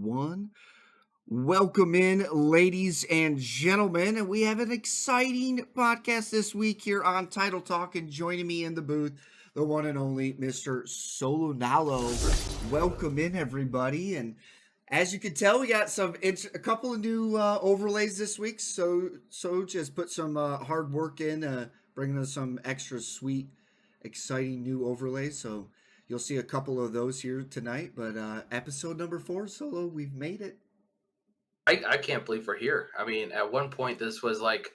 one. Welcome in, ladies and gentlemen. And we have an exciting podcast this week here on Tidal Talk. And joining me in the booth, the one and only Mr. Solonalo. Welcome in, everybody. And as you can tell, we got a couple of new overlays this week. So just put some hard work in, bringing us some extra sweet, exciting new overlays. So you'll see a couple of those here tonight. But episode number 4, Solo, we've made it. I can't believe we're here. I mean, at one point, this was like,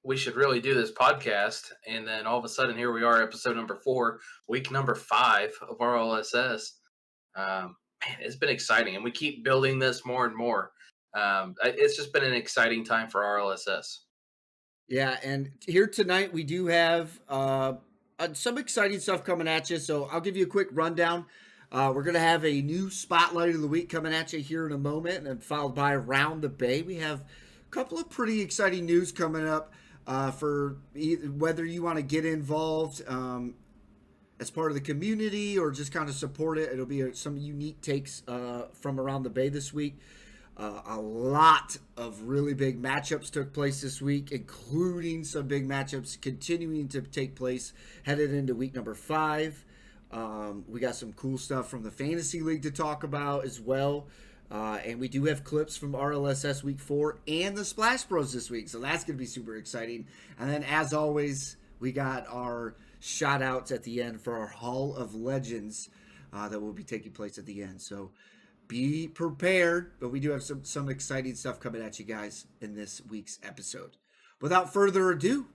we should really do this podcast. And then all of a sudden, here we are, episode number 4, week number 5 of RLSS. Man, it's been exciting. And we keep building this more and more. It's just been an exciting time for RLSS. Yeah, and here tonight, we do have some exciting stuff coming at you. So I'll give you a quick rundown. We're going to have a new Spotlight of the Week coming at you here in a moment, and followed by Round the Bay. We have a couple of pretty exciting news coming up for whether you want to get involved as part of the community or just kind of support it. It'll be some unique takes from around the Bay this week. A lot of really big matchups took place this week, including some big matchups continuing to take place headed into week number 5. We got some cool stuff from the Fantasy League to talk about as well. And we do have clips from RLSS Week 4 and the Splash Bros this week. So that's going to be super exciting. And then, as always, we got our shout-outs at the end for our Hall of Legends that will be taking place at the end. So be prepared. But we do have some exciting stuff coming at you guys in this week's episode. Without further ado,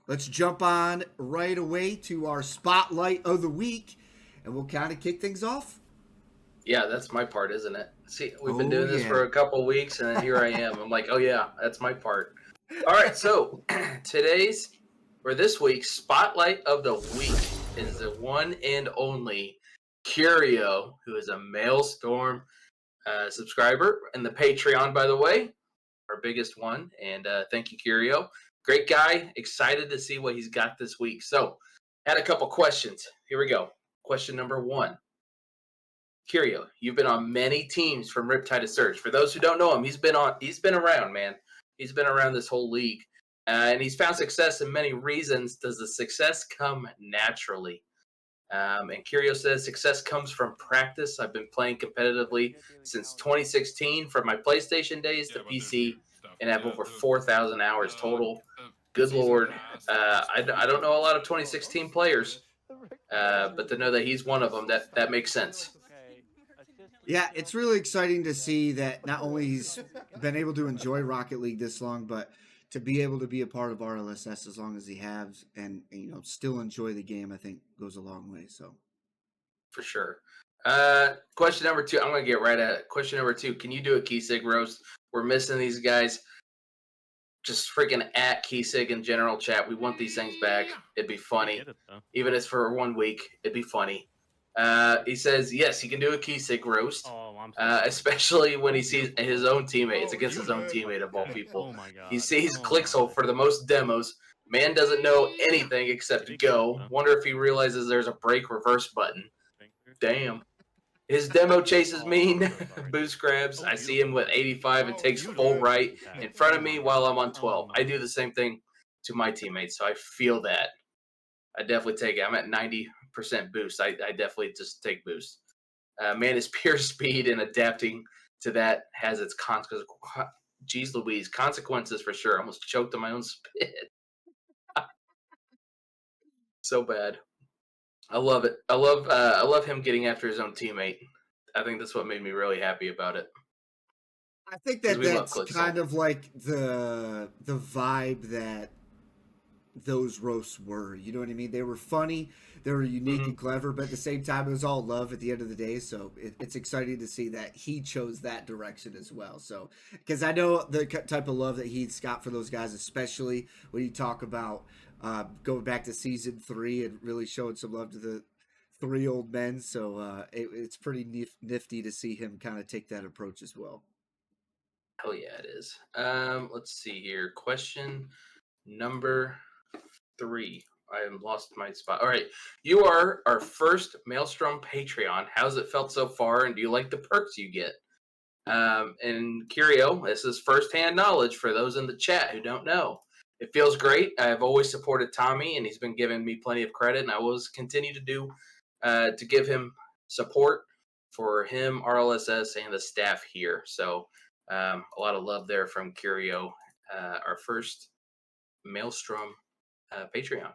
let's jump on right away to our Spotlight of the Week. And we'll kind of kick things off. Yeah, that's my part, isn't it? See, we've been doing this for a couple of weeks, and here I am. I'm like, oh yeah, that's my part. All right, so this week's Spotlight of the Week is the one and only Curio, who is a Maelstrom subscriber, and the Patreon, by the way, our biggest one. And thank you, Curio. Great guy. Excited to see what he's got this week. So, had a couple questions. Here we go. Question number 1. Curio, you've been on many teams from Riptide to Surge. For those who don't know him, he's been around, man. He's been around this whole league. And he's found success in many reasons. Does the success come naturally? And Curio says, success comes from practice. I've been playing competitively since 2016 from my PlayStation days to PC and have over 4,000 hours total. Good Lord. I don't know a lot of 2016 players. But to know that he's one of them, that makes sense. Yeah, it's really exciting to see that not only he's been able to enjoy Rocket League this long, but to be able to be a part of RLSS as long as he has, and still enjoy the game, I think goes a long way. So, for sure. Question number 2. I'm gonna get right at it. Question number 2. Can you do a Keysig roast? We're missing these guys. Just freaking at Keysig in general chat. We want these things back. It'd be funny. Even if it's for 1 week, it'd be funny. He says, yes, he can do a Keysig roast. Especially when he sees his own teammate. It's against his own teammate of all people. Oh my God. He sees Clixel for the most demos. Man doesn't know anything except go. Wonder if he realizes there's a break reverse button. Damn. His demo chases mean boost grabs. I see him with 85 and takes full right in front of me while I'm on 12. I do the same thing to my teammates, so I feel that. I definitely take it. I'm at 90% boost. I definitely just take boost. Man, his pure speed and adapting to that has its consequences. Jeez Louise, consequences for sure. I almost choked on my own spit. So bad. I love it. I love him getting after his own teammate. I think that's what made me really happy about it. I think that's kind of like the vibe that those roasts were. You know what I mean? They were funny, they were unique and clever, but at the same time, it was all love at the end of the day. So it's exciting to see that he chose that direction as well. So, because I know the type of love that he's got for those guys, especially when you talk about going back to season 3 and really showing some love to the 3 old men. So it's pretty nifty to see him kind of take that approach as well. Hell yeah, it is. Let's see here. Question number 3. I have lost my spot. All right. You are our first Maelstrom Patreon. How's it felt so far, and do you like the perks you get? And Curio, this is firsthand knowledge for those in the chat who don't know. It feels great. I've always supported Tommy, and he's been giving me plenty of credit, and I will continue to do to give him support for him, RLSS, and the staff here. So a lot of love there from Curio, our first Maelstrom Patreon.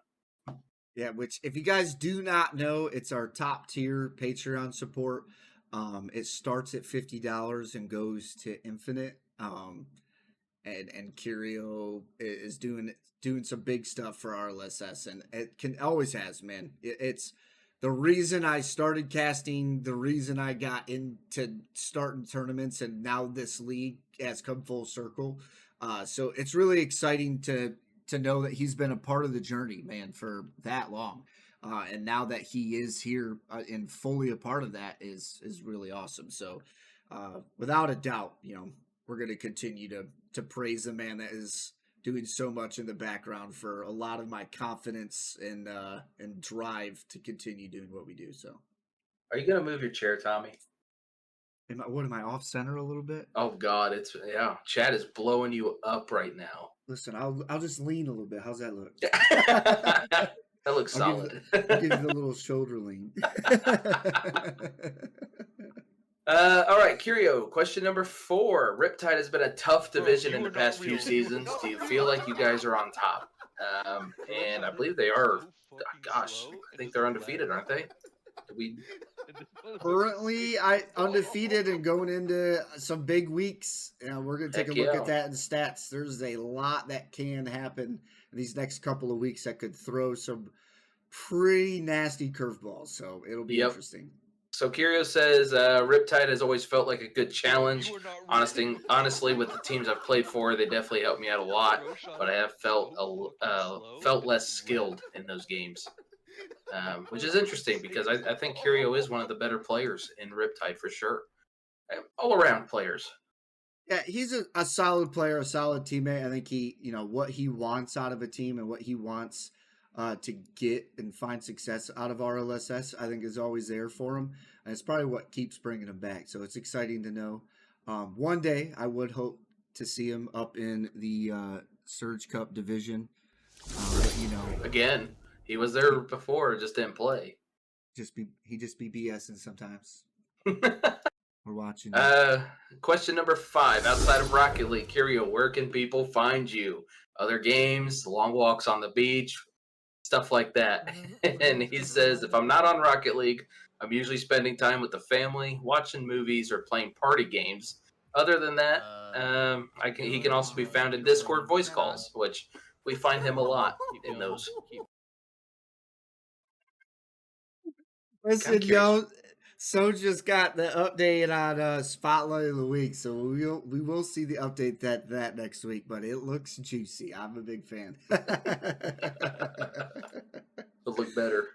Yeah, which if you guys do not know, it's our top tier Patreon support. It starts at $50 and goes to infinite. And Curio is doing some big stuff for RLSS, and it can always has, man. It's the reason I started casting, the reason I got into starting tournaments, and now this league has come full circle. So it's really exciting to know that he's been a part of the journey, man, for that long. And now that he is here and fully a part of that is really awesome. So without a doubt, we're going to continue to praise a man that is doing so much in the background for a lot of my confidence and drive to continue doing what we do. So, are you going to move your chair, Tommy? What am I off center a little bit? Oh God, Chad is blowing you up right now. Listen, I'll just lean a little bit. How's that look? That looks solid. I'll give you the little shoulder lean. All right, Curio, question number 4. Riptide has been a tough division in the past few seasons. Do you feel like you guys are on top? And I believe they are. Gosh, I think they're undefeated, aren't they? Currently, undefeated and going into some big weeks. We're going to take a look at that in the stats. There's a lot that can happen in these next couple of weeks that could throw some pretty nasty curveballs. So it'll be interesting. So Curio says, Riptide has always felt like a good challenge. Honestly, with the teams I've played for, they definitely helped me out a lot, but I have felt less skilled in those games, which is interesting because I think Curio is one of the better players in Riptide for sure. All-around players. Yeah, he's a solid player, a solid teammate. I think he, what he wants out of a team and what he wants to get and find success out of RLSS, I think is always there for him. And it's probably what keeps bringing him back. So it's exciting to know. One day I would hope to see him up in the Surge Cup division. Again, he was there before, just didn't play. He just be BSing sometimes. We're watching. Question number 5. Outside of Rocket League, Curio, where can people find you? Other games, long walks on the beach, stuff like that. And he says, if I'm not on Rocket League, I'm usually spending time with the family, watching movies, or playing party games. Other than that, he can also be found in Discord voice calls, which we find him a lot in those. Listen, yo, So just got the update on Spotlight of the Week, so we will see the update that next week, but it looks juicy. I'm a big fan. It'll look better.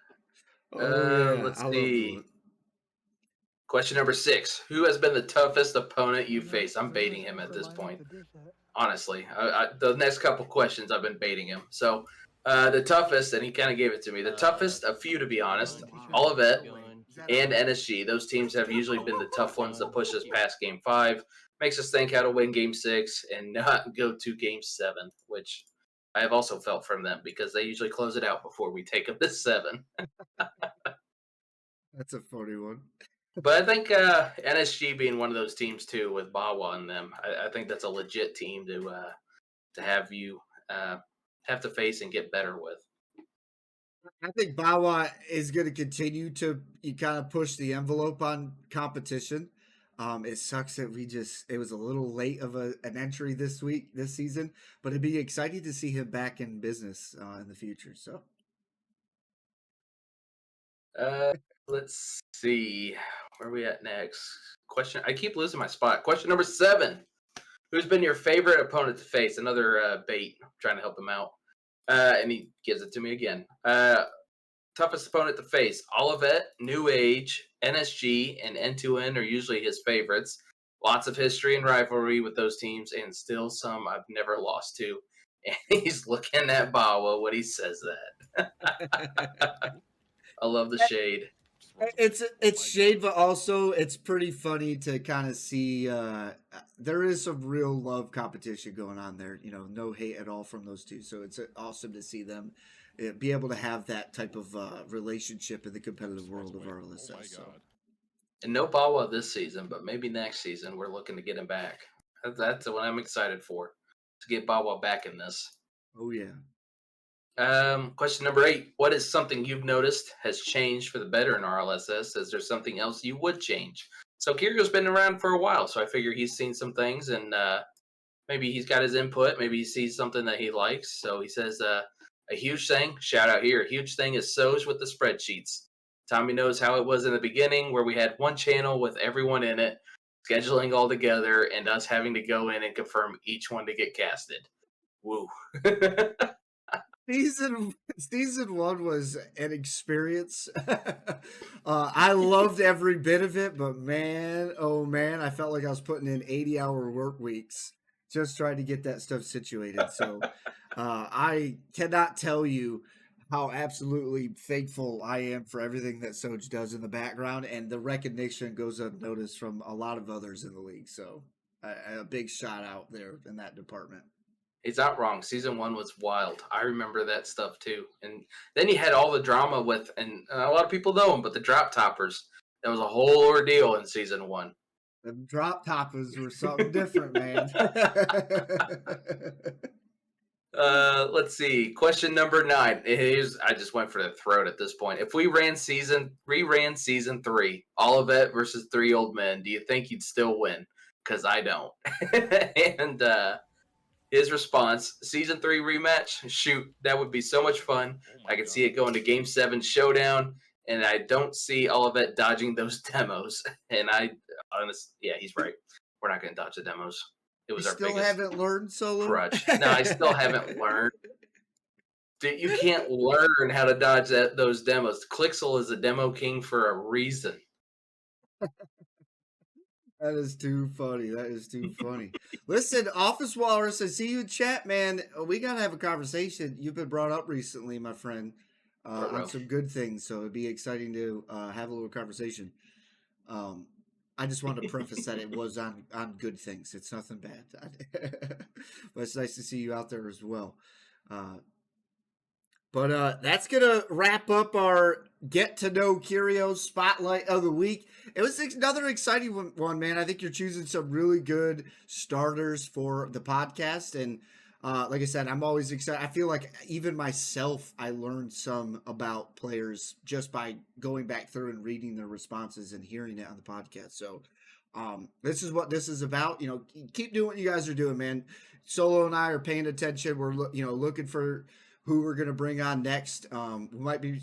Oh, yeah. Let's see. Question number 6. Who has been the toughest opponent you faced? I'm baiting him at this point. Honestly, the next couple questions I've been baiting him. So the toughest, and he kind of gave it to me. The toughest, a few to be honest. Olivet and NSG. Those teams have usually been the tough ones that push us past Game 5. Makes us think how to win Game 6 and not go to Game 7, which I have also felt from them because they usually close it out before we take them to 7. That's a funny one. But I think NSG being one of those teams too, with Bawa and them, I think that's a legit team to have you have to face and get better with. I think Bawa is going to continue to kind of push the envelope on competition. It sucks that it was a little late of an entry this season, but it'd be exciting to see him back in business in the future. So, let's see. Where are we at next? Question. I keep losing my spot. Question number 7. Who's been your favorite opponent to face? Another bait. I'm trying to help him out. And he gives it to me again. Toughest opponent to face. Olivet, New Age, NSG, and N2N are usually his favorites. Lots of history and rivalry with those teams, and still some I've never lost to. And he's looking at Bawa when he says that. I love the shade. It's shade, but also it's pretty funny to kind of see. There is some real love competition going on there. No hate at all from those two. So it's awesome to see them be able to have that type of relationship in the competitive world of RLSS. So. And no Bawa this season, but maybe next season we're looking to get him back. That's what I'm excited for, to get Bawa back in this. Oh yeah. Question number 8. What is something you've noticed has changed for the better in RLSS? Is there something else you would change? So Kirio's been around for a while, so I figure he's seen some things, and maybe he's got his input. Maybe he sees something that he likes. So he says, a huge thing, shout out here, a huge thing is Soj with the spreadsheets. Tommy knows how it was in the beginning, where we had one channel with everyone in it, scheduling all together, and us having to go in and confirm each one to get casted. Woo. Season 1 was an experience. I loved every bit of it, but man, oh man, I felt like I was putting in 80-hour work weeks just trying to get that stuff situated. So I cannot tell you how absolutely thankful I am for everything that Soj does in the background, and the recognition goes unnoticed from a lot of others in the league. So a big shout out there in that department. He's not wrong. Season 1 was wild. I remember that stuff too. And then you had all the drama with, and a lot of people know them, but the drop toppers. That was a whole ordeal in Season 1. The drop toppers were something different, man. Let's see. Question number 9. I just went for the throat at this point. If we reran season 3, Olivet versus 3 old men, do you think you'd still win? Because I don't. And his response, season 3 rematch, shoot, that would be so much fun. I could see it going to game 7 showdown, and I don't see Olivet dodging those demos. And yeah, he's right. We're not going to dodge the demos. It was our biggest haven't learned solo crutch. No, I still haven't learned. Dude, you can't learn how to dodge those demos. Clixel is a demo king for a reason. That is too funny. Listen, Office Walrus, I see you in chat, man. We got to have a conversation. You've been brought up recently, my friend, on some good things. So it'd be exciting to have a little conversation. I just wanted to preface that it was on good things. It's nothing bad. But it's nice to see you out there as well. But that's going to wrap up our Get to Know Kirio Spotlight of the Week. It was another exciting one, man. I think you're choosing some really good starters for the podcast. And like I said, I'm always excited. I feel like even myself, I learned some about players just by going back through and reading their responses and hearing it on the podcast. So this is what this is about. Keep doing what you guys are doing, man. Solo and I are paying attention. We're looking for who we're going to bring on next. We might be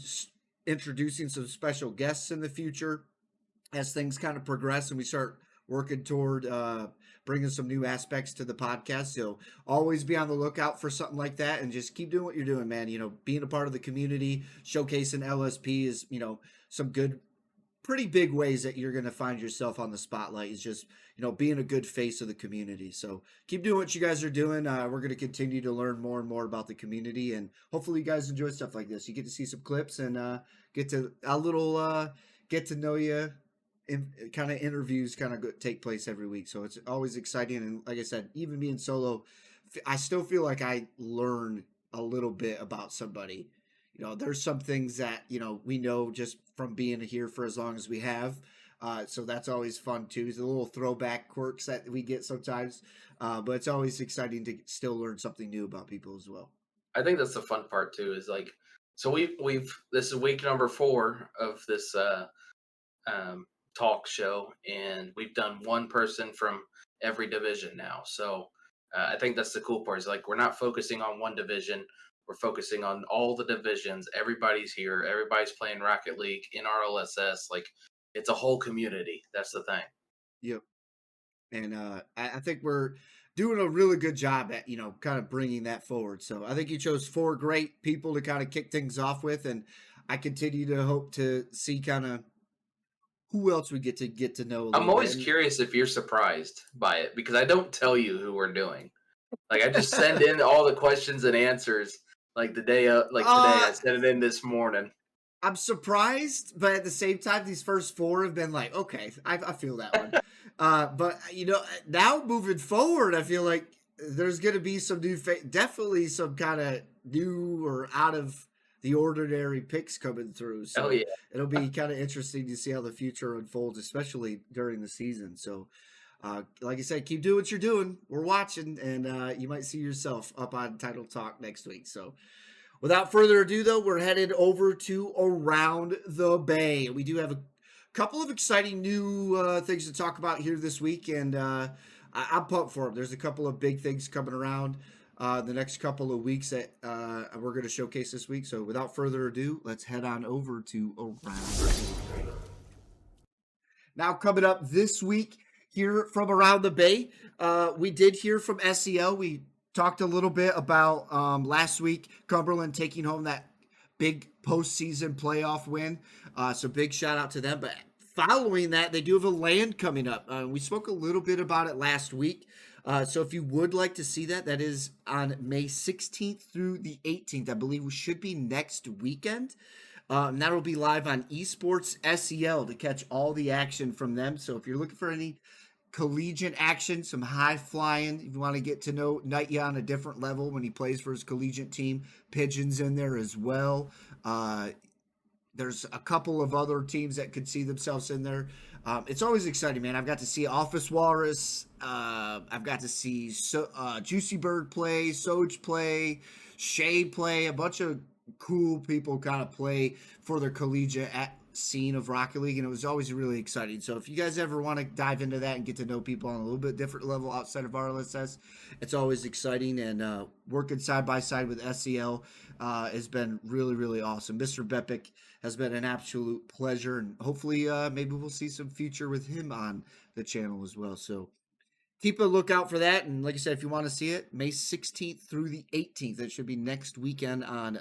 introducing some special guests in the future as things kind of progress and we start working toward bringing some new aspects to the podcast. So always be on the lookout for something like that, and just keep doing what you're doing, man. Being a part of the community, showcasing LSP is, some good, pretty big ways that you're going to find yourself on the spotlight is just, being a good face of the community. So keep doing what you guys are doing. We're going to continue to learn more and more about the community, and hopefully you guys enjoy stuff like this. You get to see some clips and get to a little get to know you. Kind of interviews kind of take place every week. So it's always exciting. And like I said, even being solo, I still feel like I learn a little bit about somebody. There's some things that, we know just from being here for as long as we have. So that's always fun too. It's a little throwback quirks that we get sometimes. But it's always exciting to still learn something new about people as well. I think that's the fun part too, is like, so this is week number 4 of this talk show, and we've done one person from every division now. So I think that's the cool part, is like, we're not focusing on one division. We're focusing on all the divisions. Everybody's here. Everybody's playing Rocket League in RLSS. Like, it's a whole community. That's the thing. Yep. And I think we're doing a really good job at, kind of bringing that forward. So I think you chose 4 great people to kind of kick things off with. And I continue to hope to see kind of who else we get to know. I'm always curious if you're surprised by it, because I don't tell you who we're doing. Like, I just send in all the questions and answers like the day today. I sent it in this morning. I'm surprised, but at the same time, these first four have been like, okay, I feel that one. But now moving forward, I feel like there's going to be some definitely some kind of new or out of the ordinary picks coming through. Oh So yeah. it'll be kind of interesting to see how the future unfolds, especially during the season. So, like I said, keep doing what you're doing. We're watching, and you might see yourself up on Tidal Talk next week. So, without further ado, though, we're headed over to Around the Bay. We do have a couple of exciting new things to talk about here this week, and I'm pumped for them. There's a couple of big things coming around the next couple of weeks that we're going to showcase this week. So, without further ado, let's head on over to Around the Bay. Now, coming up this week here from Around the Bay, we did hear from SEL. We talked a little bit about last week, Cumberland taking home that big postseason playoff win. So big shout out to them. But following that, they do have a land coming up. We spoke a little bit about it last week. So if you would like to see that, that is on May 16th through the 18th. I believe we should be next weekend. And that'll be live on Esports SEL to catch all the action from them. So if you're looking for any collegiate action, some high flying, if you want to get to know Nightya on a different level when he plays for his collegiate team, Pigeon's in there as well. There's a couple of other teams that could see themselves in there. It's always exciting, man. I've got to see Office Walrus. I've got to see Juicy Bird play, Soj play, Shay play, a bunch of cool people kind of play for their collegiate scene of Rocket League, and it was always really exciting. So if you guys ever want to dive into that and get to know people on a little bit different level outside of RLSS, it's always exciting. And working side by side with SEL has been really, really awesome. Mr. Bepic has been an absolute pleasure, and hopefully maybe we'll see some future with him on the channel as well. So keep a lookout for that. And like I said, if you want to see it, May 16th through the 18th, it should be next weekend on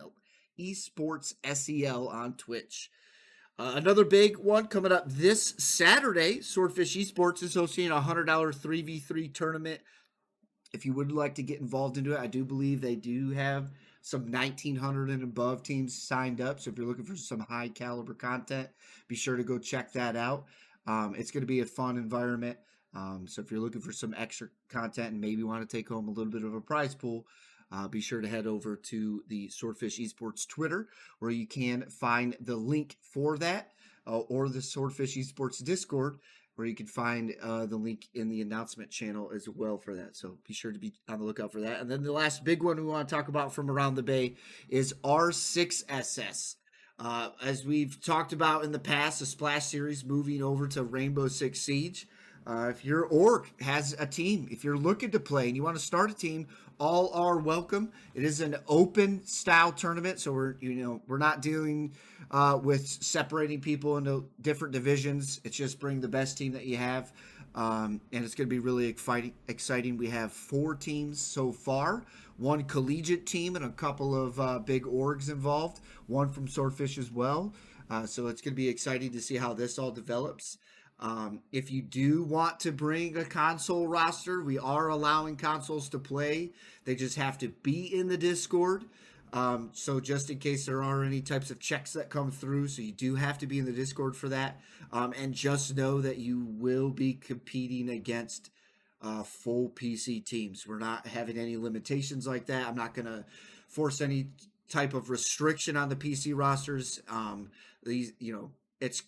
Esports SEL on Twitch. Another big one coming up this Saturday. Swordfish Esports is hosting a $100 3v3 tournament. If you would like to get involved into it, I do believe they do have some 1900 and above teams signed up. So if you're looking for some high caliber content, be sure to go check that out. It's going to be a fun environment. So if you're looking for some extra content and maybe want to take home a little bit of a prize pool, be sure to head over to the Swordfish Esports Twitter, where you can find the link for that, or the Swordfish Esports Discord, where you can find the link in the announcement channel as well for that. So be sure to be on the lookout for that. And then the last big one we want to talk about from around the Bay is R6SS. As we've talked about in the past, the Splash Series moving over to Rainbow Six Siege. If your org has a team, if you're looking to play and you want to start a team, all are welcome. It is an open style tournament, so we're not dealing with separating people into different divisions. It's just bring the best team that you have, and it's going to be really exciting. We have 4 teams so far, 1 collegiate team and a couple of big orgs involved, 1 from Swordfish as well. So it's going to be exciting to see how this all develops. If you do want to bring a console roster, we are allowing consoles to play. They just have to be in the Discord. So just in case there are any types of checks that come through, so you do have to be in the Discord for that. And just know that you will be competing against full PC teams. We're not having any limitations like that. I'm not going to force any type of restriction on the PC rosters. It's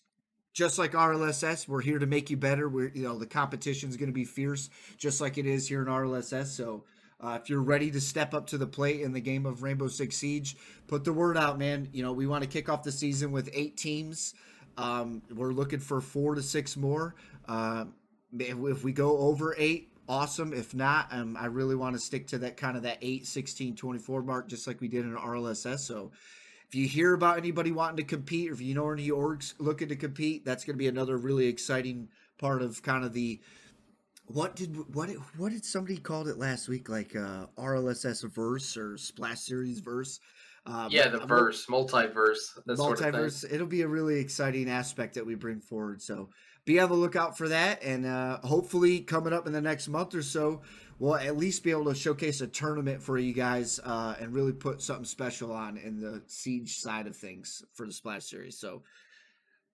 just like RLSS, we're here to make you better. The competition is going to be fierce, just like it is here in RLSS. So if you're ready to step up to the plate in the game of Rainbow Six Siege, put the word out, man. We want to kick off the season with 8 teams. We're looking for 4 to 6 more. If we go over 8, awesome. If not, I really want to stick to that 8, 16, 24 mark, just like we did in RLSS. So if you hear about anybody wanting to compete, or if you know any orgs looking to compete, that's going to be another really exciting part of kind of the what did somebody called it last week, like RLSS verse or Splash Series verse. Yeah, the verse, multiverse, that sort of thing. Multiverse, it'll be a really exciting aspect that we bring forward. So be on the lookout for that. And hopefully, coming up in the next month or so, we'll at least be able to showcase a tournament for you guys and really put something special on in the Siege side of things for the Splash Series. So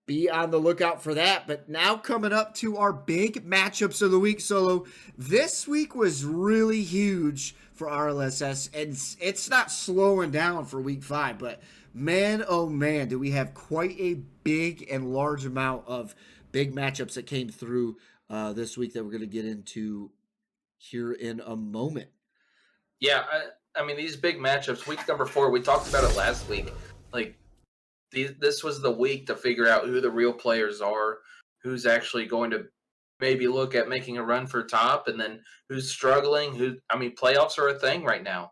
be on the lookout for that. But now coming up to our big matchups of the week, Solo. This week was really huge for RLSS, and it's not slowing down for week 5. But man, oh man, do we have quite a big and large amount of big matchups that came through this week that we're going to get into here in a moment. Yeah, I mean, these big matchups, week number 4, we talked about it last week. Like, this was the week to figure out who the real players are, who's actually going to maybe look at making a run for top, and then who's struggling. Playoffs are a thing right now.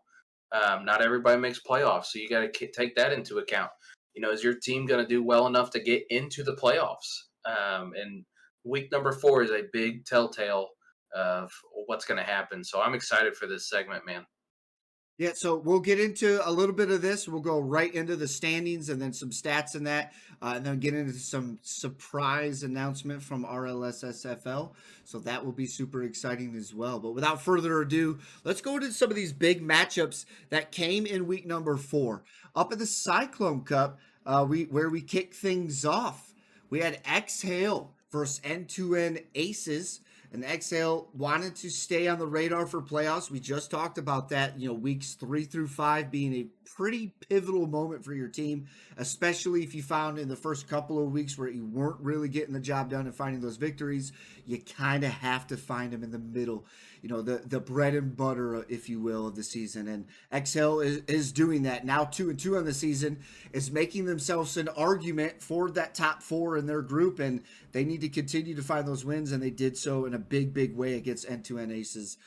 Not everybody makes playoffs, so you got to take that into account. Is your team going to do well enough to get into the playoffs? And week number 4 is a big telltale of what's going to happen. So I'm excited for this segment, man. Yeah, so we'll get into a little bit of this. We'll go right into the standings and then some stats in that, and then get into some surprise announcement from RLSSFL. So that will be super exciting as well. But without further ado, let's go into some of these big matchups that came in week number 4. Up at the Cyclone Cup, where we kick things off, we had Exhale versus N2N Aces. And Exhale wanted to stay on the radar for playoffs. We just talked about that, weeks 3 through 5 being a pretty pivotal moment for your team, especially if you found in the first couple of weeks where you weren't really getting the job done and finding those victories. You kind of have to find them in the middle, the bread and butter, if you will, of the season. And Exhale is doing that. Now 2-2 on the season, is making themselves an argument for that top 4 in their group, and they need to continue to find those wins, and they did so in a big way against N2N Aces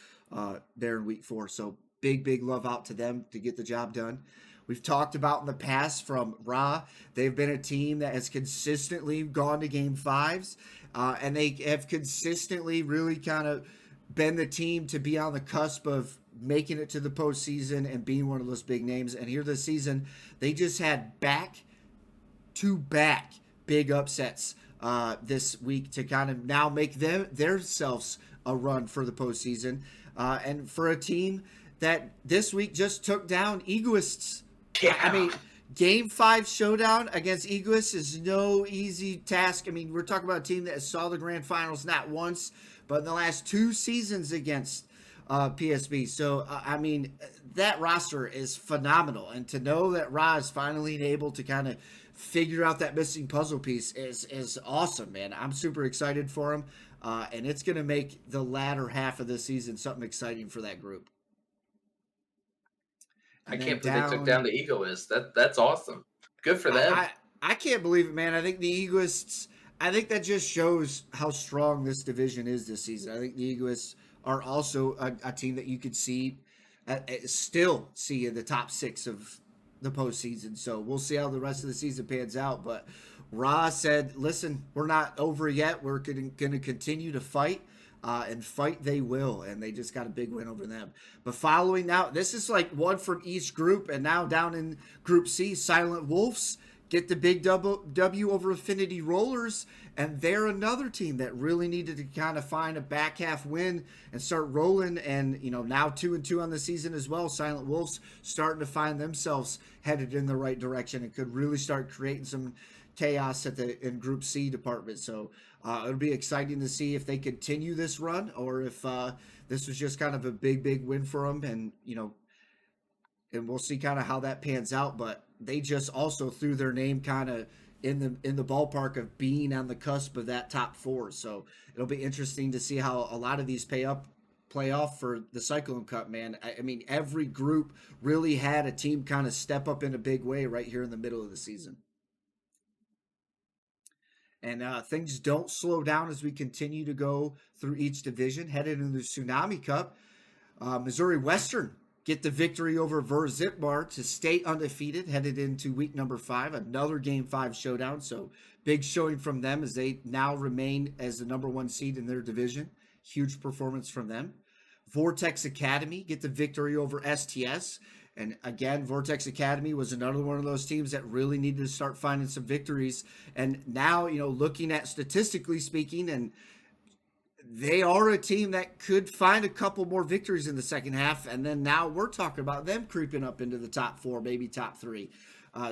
there in week 4. So big love out to them to get the job done. We've talked about in the past from Ra, they've been a team that has consistently gone to game 5s, and they have consistently really kind of been the team to be on the cusp of making it to the postseason and being one of those big names. And here this season, they just had back-to-back big upsets this week to kind of now make themselves a run for the postseason. And for a team that this week just took down Egoists. Yeah. I mean, game 5 showdown against Egoists is no easy task. I mean, we're talking about a team that saw the grand finals not once, but in the last 2 seasons against PSB. So, that roster is phenomenal. And to know that Ra is finally able to kind of figure out that missing puzzle piece is awesome, man. I'm super excited for him. And it's going to make the latter half of the season something exciting for that group. And I can't believe they took down the Egoists. That's awesome. Good for them. I can't believe it, man. I think the Egoists, I think that just shows how strong this division is this season. I think the Egoists are also a team that you could still see in the top 6 of the postseason. So we'll see how the rest of the season pans out. But Ra said, listen, we're not over yet. We're going to continue to fight. And fight they will, and they just got a big win over them. But following now, this is like one from each group, and now down in Group C, Silent Wolves get the big W over Affinity Rollers, and they're another team that really needed to kind of find a back half win and start rolling. And now 2-2 on the season as well. Silent Wolves starting to find themselves headed in the right direction and could really start creating some chaos in Group C department. So it'll be exciting to see if they continue this run or if this was just kind of a big win for them. And and we'll see kind of how that pans out. But they just also threw their name kind of in the ballpark of being on the cusp of that top 4. So it'll be interesting to see how a lot of these play off for the Cyclone Cup, man. I mean, every group really had a team kind of step up in a big way right here in the middle of the season. And things don't slow down as we continue to go through each division. Headed into the Tsunami Cup, Missouri Western get the victory over Verzitbar to stay undefeated. Headed into week number 5, another game 5 showdown. So big showing from them as they now remain as the number 1 seed in their division. Huge performance from them. Vortex Academy get the victory over STS. And again, Vortex Academy was another one of those teams that really needed to start finding some victories. And now, looking at statistically speaking, and they are a team that could find a couple more victories in the second half. And then now we're talking about them creeping up into the top 4, maybe top 3.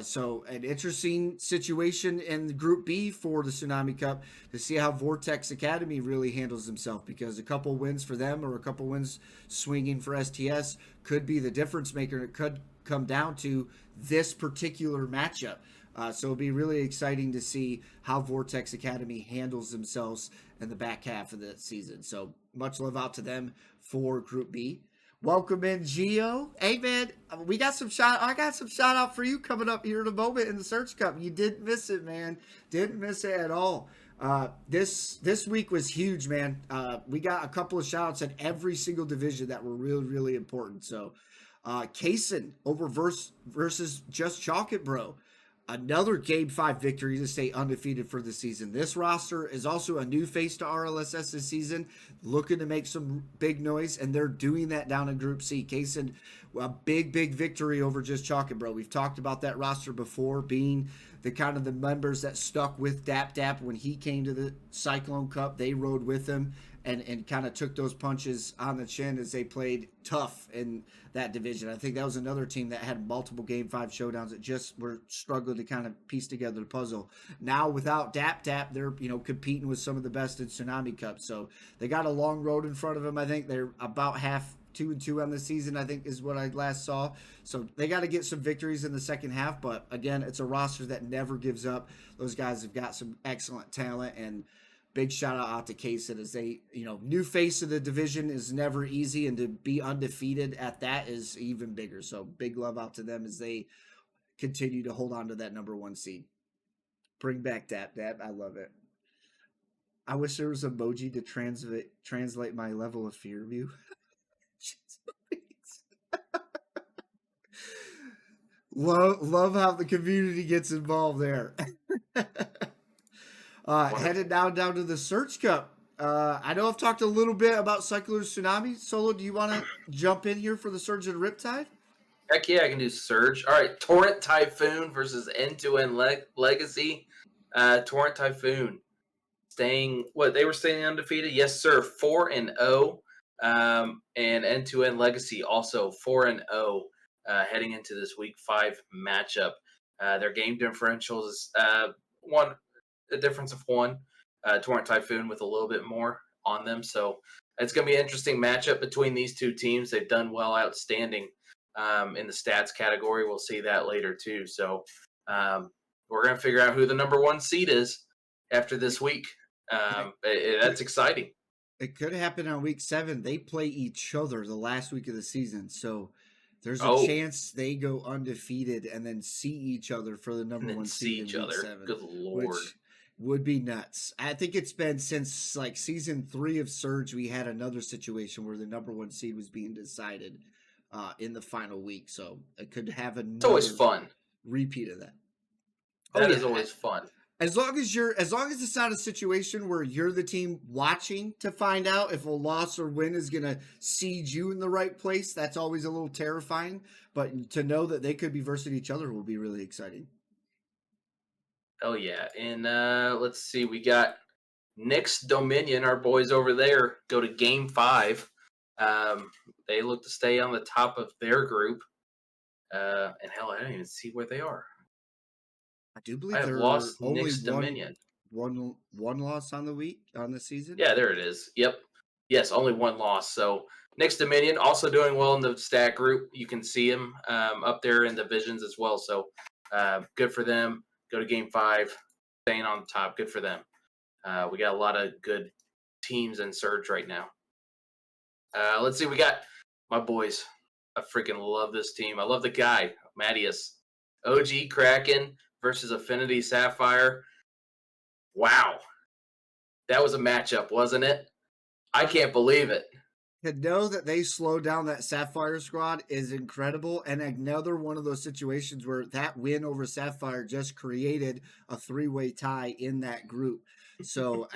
So an interesting situation in Group B for the Tsunami Cup to see how Vortex Academy really handles himself, because a couple wins for them or a couple wins swinging for STS could be the difference maker. It could come down to this particular matchup. So it'll be really exciting to see how Vortex Academy handles themselves in the back half of the season. So much love out to them for Group B. Welcome in, Gio. Hey man, I got some shout out for you coming up here in a moment in the Search Cup. You didn't miss it, man. Didn't miss it at all. This week was huge, man. We got a couple of shout outs at every single division that were really, really important. So Kaysen over versus Just Chalk It Bro. Another Game 5 victory to stay undefeated for the season. This roster is also a new face to RLSS this season, looking to make some big noise, and they're doing that down in Group C. Kaysen, a big victory over Just Chalk It Bro. We've talked about that roster before, being the kind of the members that stuck with Dap when he came to the Cyclone Cup. They rode with him and kind of took those punches on the chin as they played tough in that division. I think that was another team that had multiple Game 5 showdowns that just were struggling to kind of piece together the puzzle. Now without Dap, they're competing with some of the best in Tsunami Cup. So they got a long road in front of them. I think they're about half 2-2 on the season, I think is what I last saw. So they got to get some victories in the second half. But again, it's a roster that never gives up. Those guys have got some excellent talent, and big shout out to Kaysen as they, new face of the division is never easy, and to be undefeated at that is even bigger. So big love out to them as they continue to hold on to that number 1 seed. Bring back Dap. I love it. I wish there was an emoji to translate my level of fear of you. love how the community gets involved there. Headed down to the Search Cup. I know I've talked a little bit about Cycler Tsunami. Solo, do you want to jump in here for the Surge and Riptide? Heck yeah, I can do Surge. All right, Torrent Typhoon versus End-to-End Legacy. Torrent Typhoon they were staying undefeated? Yes, sir. 4-0. And End-to-End Legacy also 4-0 heading into this Week 5 matchup. Their game differentials is a difference of 1. Torrent Typhoon with a little bit more on them. So it's going to be an interesting matchup between these two teams. They've done well, outstanding in the stats category. We'll see that later too. So we're going to figure out who the number 1 seed is after this week. That's exciting. It could happen on Week 7. They play each other the last week of the season. So there's a chance they go undefeated and then see each other for the number 1 seed in Week 7. Good Lord. Which would be nuts. I think it's been since like season 3 of Surge, we had another situation where the number 1 seed was being decided in the final week. So it could have it's always fun repeat of that. That is always fun. As long as it's not a situation where you're the team watching to find out if a loss or win is going to seed you in the right place, that's always a little terrifying. But to know that they could be versing each other will be really exciting. Oh, yeah. And let's see. We got Nick's Dominion, our boys over there, go to Game 5. They look to stay on the top of their group. And hell, I don't even see where they are. I do believe I have lost Nick's Dominion. One loss on the season. Yeah, there it is. Yep. Yes, only 1 loss. So Nick's Dominion also doing well in the stat group. You can see him up there in divisions as well. So good for them. Go to Game 5, staying on the top. Good for them. We got a lot of good teams in Surge right now. Let's see. We got my boys. I freaking love this team. I love the guy, Mattias. OG Kraken versus Affinity Sapphire. Wow. That was a matchup, wasn't it? I can't believe it. To know that they slowed down that Sapphire squad is incredible. And another one of those situations where that win over Sapphire just created a 3-way tie in that group. So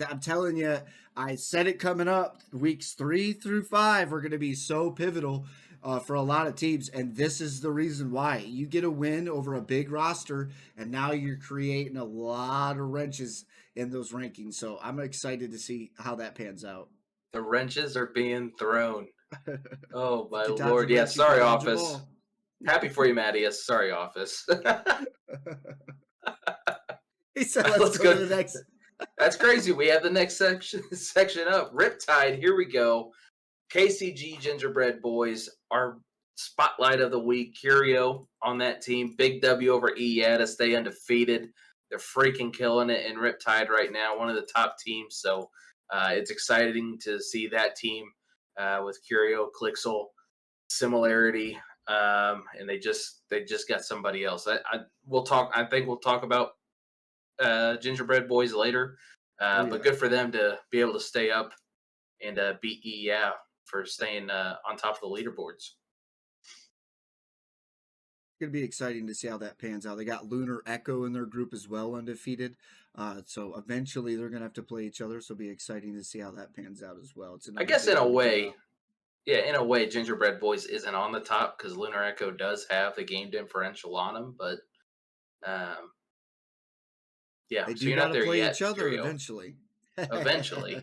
I'm telling you, I said it coming up. Weeks 3 through 5 are going to be so pivotal. for a lot of teams, and this is the reason why. You get a win over a big roster, and now you're creating a lot of wrenches in those rankings. So I'm excited to see how that pans out. The wrenches are being thrown. Oh my 50 times a lord! Yeah, wrench, you sorry, can dodge them Office. all. Happy for you, Mattias. Sorry, Office. He said, "Let's Let's go to go. the next." That's crazy. We have the next section up. Riptide. Here we go. KCG Gingerbread Boys. Our spotlight of the week. Curio on that team. Big W over EA to stay undefeated. They're freaking killing it in Riptide right now. One of the top teams. So it's exciting to see that team with Curio, Clixel, similarity. And they just got somebody else. We'll talk. I think we'll talk about Gingerbread Boys later. But good for them to be able to stay up and beat EA for staying on top of the leaderboards. It's going to be exciting to see how that pans out. They got Lunar Echo in their group as well, undefeated. So eventually they're going to have to play each other. So it'll be exciting to see how that pans out as well. I guess in a way, Gingerbread Boys isn't on the top because Lunar Echo does have the game differential on them, but yeah, they so do you're got not to there play yet. each other Curio. eventually. Eventually.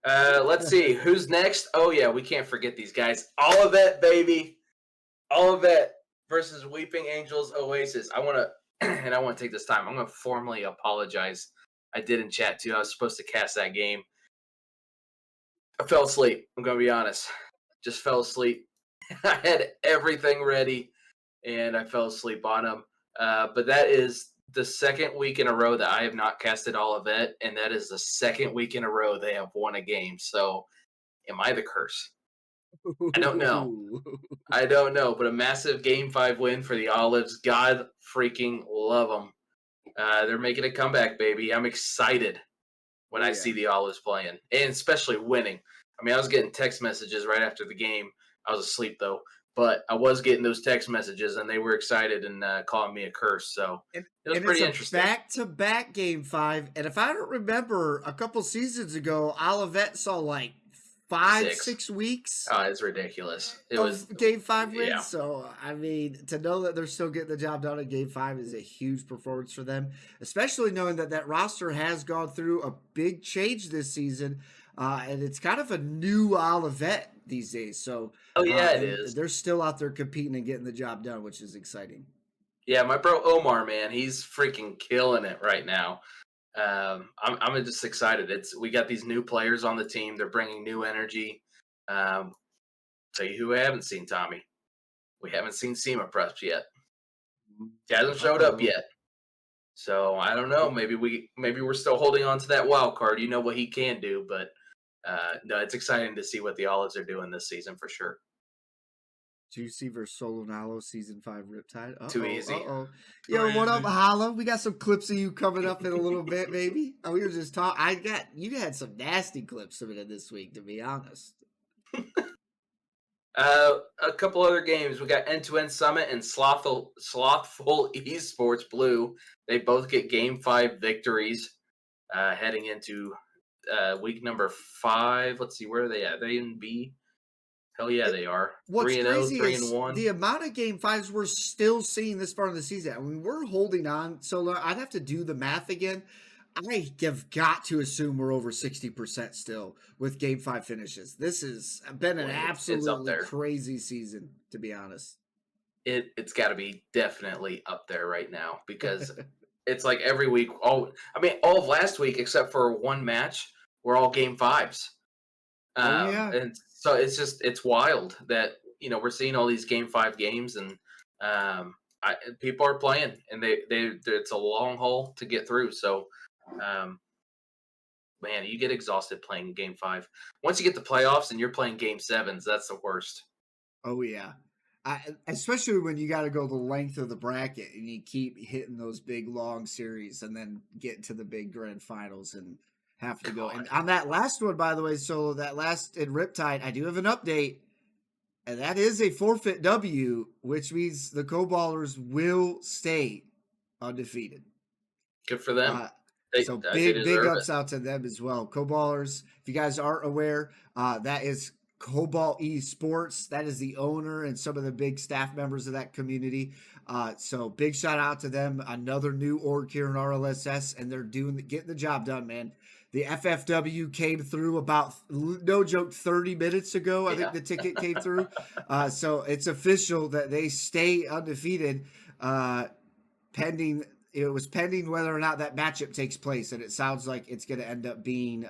Let's see who's next. Oh yeah, we can't forget these guys. Olivet, baby. Olivet versus Weeping Angels Oasis. I want to take this time. I'm going to formally apologize. I did in chat too. I was supposed to cast that game. I fell asleep. I'm going to be honest. Just fell asleep. I had everything ready, and I fell asleep on them. But that is the second week in a row that I have not casted Olivet, and that is the second week in a row they have won a game. So, am I the curse? I don't know. But a massive Game 5 win for the Olives. God freaking love them. They're making a comeback, baby. I'm excited when I see the Olives playing, and especially winning. I mean, I was getting text messages right after the game. I was asleep, though. But I was getting those text messages, and they were excited and calling me a curse. So it was pretty interesting. Back-to-back Game 5. And if I don't remember, a couple seasons ago, Olivet saw like 6 weeks. Oh, it's ridiculous. It was Game 5 wins. Yeah. So, I mean, to know that they're still getting the job done in Game 5 is a huge performance for them, especially knowing that roster has gone through a big change this season. And it's kind of a new Olivet these days. So, it is. They're still out there competing and getting the job done, which is exciting. Yeah, my bro Omar, man, he's freaking killing it right now. I'm just excited. We got these new players on the team. They're bringing new energy. Tell you who we haven't seen, Tommy. We haven't seen SEMA Preps yet. He hasn't showed up yet. So I don't know. Maybe we're still holding on to that wild card. You know what he can do, but no, it's exciting to see what the Olives are doing this season for sure. Juicy versus Solo Nalo season 5 Riptide. Too easy. Yo, what up, Holla? We got some clips of you coming up in a little bit, baby. We were just talking. You had some nasty clips submitted this week, to be honest. A couple other games. We got End-to-End Summit and Slothful Esports Blue. They both get Game 5 victories heading into week number 5. Let's see, where are they at? Are they in B? Hell yeah, they are. What's 3-0, crazy is 3-1. the amount of Game 5s we're still seeing this far in the season. I mean, we're holding on. So I'd have to do the math again. I have got to assume we're over 60% still with Game 5 finishes. This has been an absolutely crazy season, to be honest. It's got to be definitely up there right now because it's like every week. All of last week except for one match were all Game 5s. And so it's wild that we're seeing all these Game 5 games and people are playing and it's a long haul to get through. So. Man, you get exhausted playing Game 5. Once you get the playoffs and you're playing Game 7s, that's the worst. Oh, yeah. Especially when you got to go the length of the bracket and you keep hitting those big, long series and then get to the big grand finals and have to go. And on that last one, by the way, so that last in Riptide, I do have an update. And that is a forfeit W, which means the Co-Ballers will stay undefeated. Good for them. So big ups out to them as well. Co-Ballers, if you guys aren't aware, that is Cobalt Esports. That is the owner and some of the big staff members of that community. So big shout out to them. Another new org here in RLSS, and they're getting the job done, man. The FFW came through about, no joke, 30 minutes ago. I think the ticket came through. So it's official that they stay undefeated, pending. It was pending whether or not that matchup takes place, and it sounds like it's going to end up being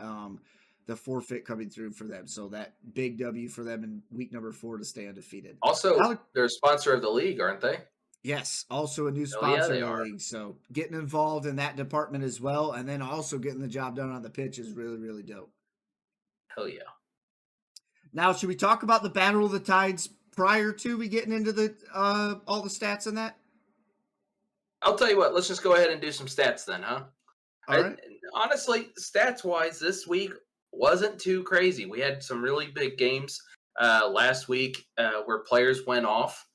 the forfeit coming through for them. So that big W for them in week number 4 to stay undefeated. Also, they're a sponsor of the league, aren't they? Yes, also a new sponsor of the league. So getting involved in that department as well, and then also getting the job done on the pitch is really, really dope. Hell yeah. Now, should we talk about the Battle of the Tides prior to we getting into the all the stats in that? I'll tell you what, let's just go ahead and do some stats then, huh? All right. Honestly, stats-wise, this week wasn't too crazy. We had some really big games last week where players went off.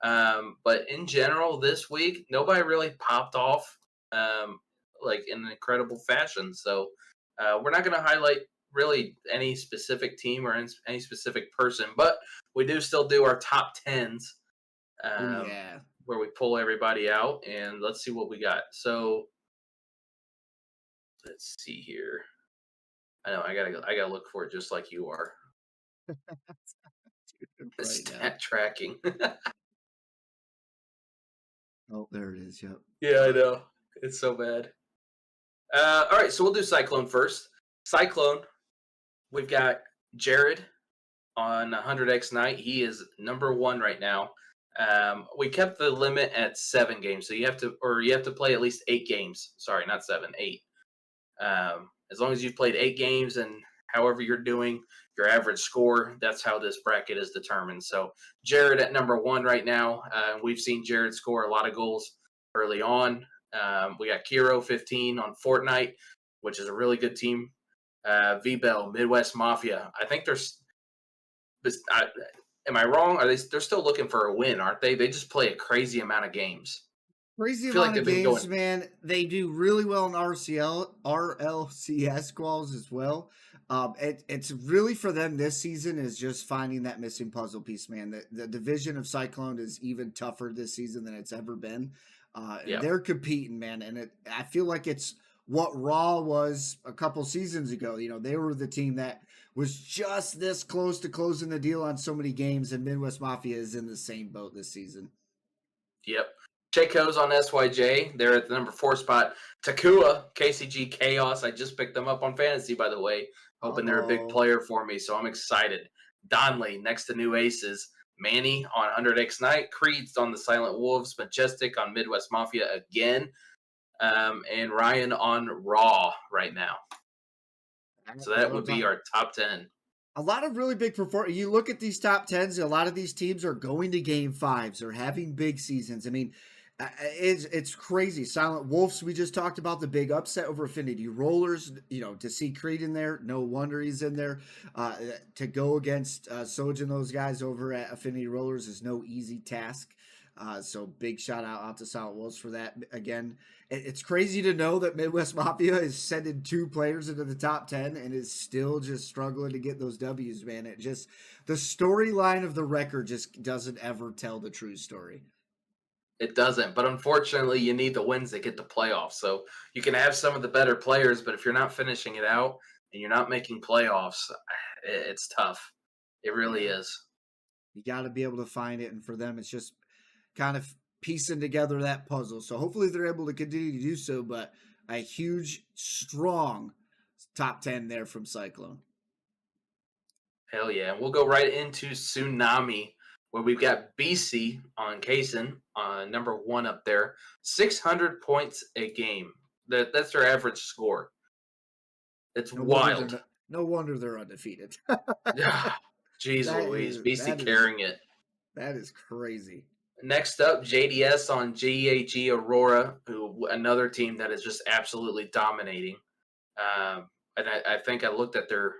But in general, this week, nobody really popped off like in an incredible fashion. So we're not going to highlight really any specific team or any specific person, but we do still do our top 10s where we pull everybody out, and let's see what we got. So let's see here. I know I gotta look for it just like you are. The stat tracking. Oh, there it is. Yep. Yeah, I know. It's so bad. All right, so we'll do Cyclone first. Cyclone, we've got Jared on 100X Night. He is number 1 right now. We kept the limit at 7 games, so you have to play at least 8 games. Sorry, not 7, 8. As long as you've played 8 games and however you're doing, your average score, that's how this bracket is determined. So Jared at number 1 right now. We've seen Jared score a lot of goals early on. We got Kiro 15 on Fortnite, which is a really good team. V-Bell, Midwest Mafia. I think am I wrong? They're still looking for a win, aren't they? They just play a crazy amount of games. Crazy amount of games, man. They do really well in RLCS squalls as well. It's really for them this season is just finding that missing puzzle piece, man. The division of Cyclone is even tougher this season than it's ever been. They're competing, man, and I feel like it's what Raw was a couple seasons ago. You know, they were the team that was just this close to closing the deal on so many games, and Midwest Mafia is in the same boat this season. Yep. Checo's on SYJ. They're at the number 4 spot. Takua, KCG Chaos. I just picked them up on Fantasy, by the way. Hoping they're a big player for me, so I'm excited. Donley next to New Aces. Manny on 100X Night. Creed's on the Silent Wolves. Majestic on Midwest Mafia again. And Ryan on Raw right now. So that would be our top 10. A lot of really big performance. You look at these top 10s, a lot of these teams are going to game 5s or having big seasons. I mean, it's crazy. Silent Wolves, we just talked about the big upset over Affinity Rollers. You know, to see Creed in there, no wonder he's in there. To go against Soj and those guys over at Affinity Rollers is no easy task. So big shout out to Silent Wolves for that. Again, it's crazy to know that Midwest Mafia is sending 2 players into the top 10 and is still just struggling to get those W's, man. The storyline of the record just doesn't ever tell the true story. It doesn't, but unfortunately you need the wins to get the playoffs. So you can have some of the better players, but if you're not finishing it out and you're not making playoffs, it's tough. It really is. You got to be able to find it, and for them it's just kind of piecing together that puzzle. So hopefully they're able to continue to do so, but a huge, strong top 10 there from Cyclone. Hell yeah. And we'll go right into Tsunami, where we've got BC on Kaysen, number 1 up there. 600 points a game. That's their average score. It's wild. No wonder they're undefeated. Jeez Louise. BC carrying it. That is crazy. Next up, JDS on GAG Aurora, another team that is just absolutely dominating. And I think I looked at their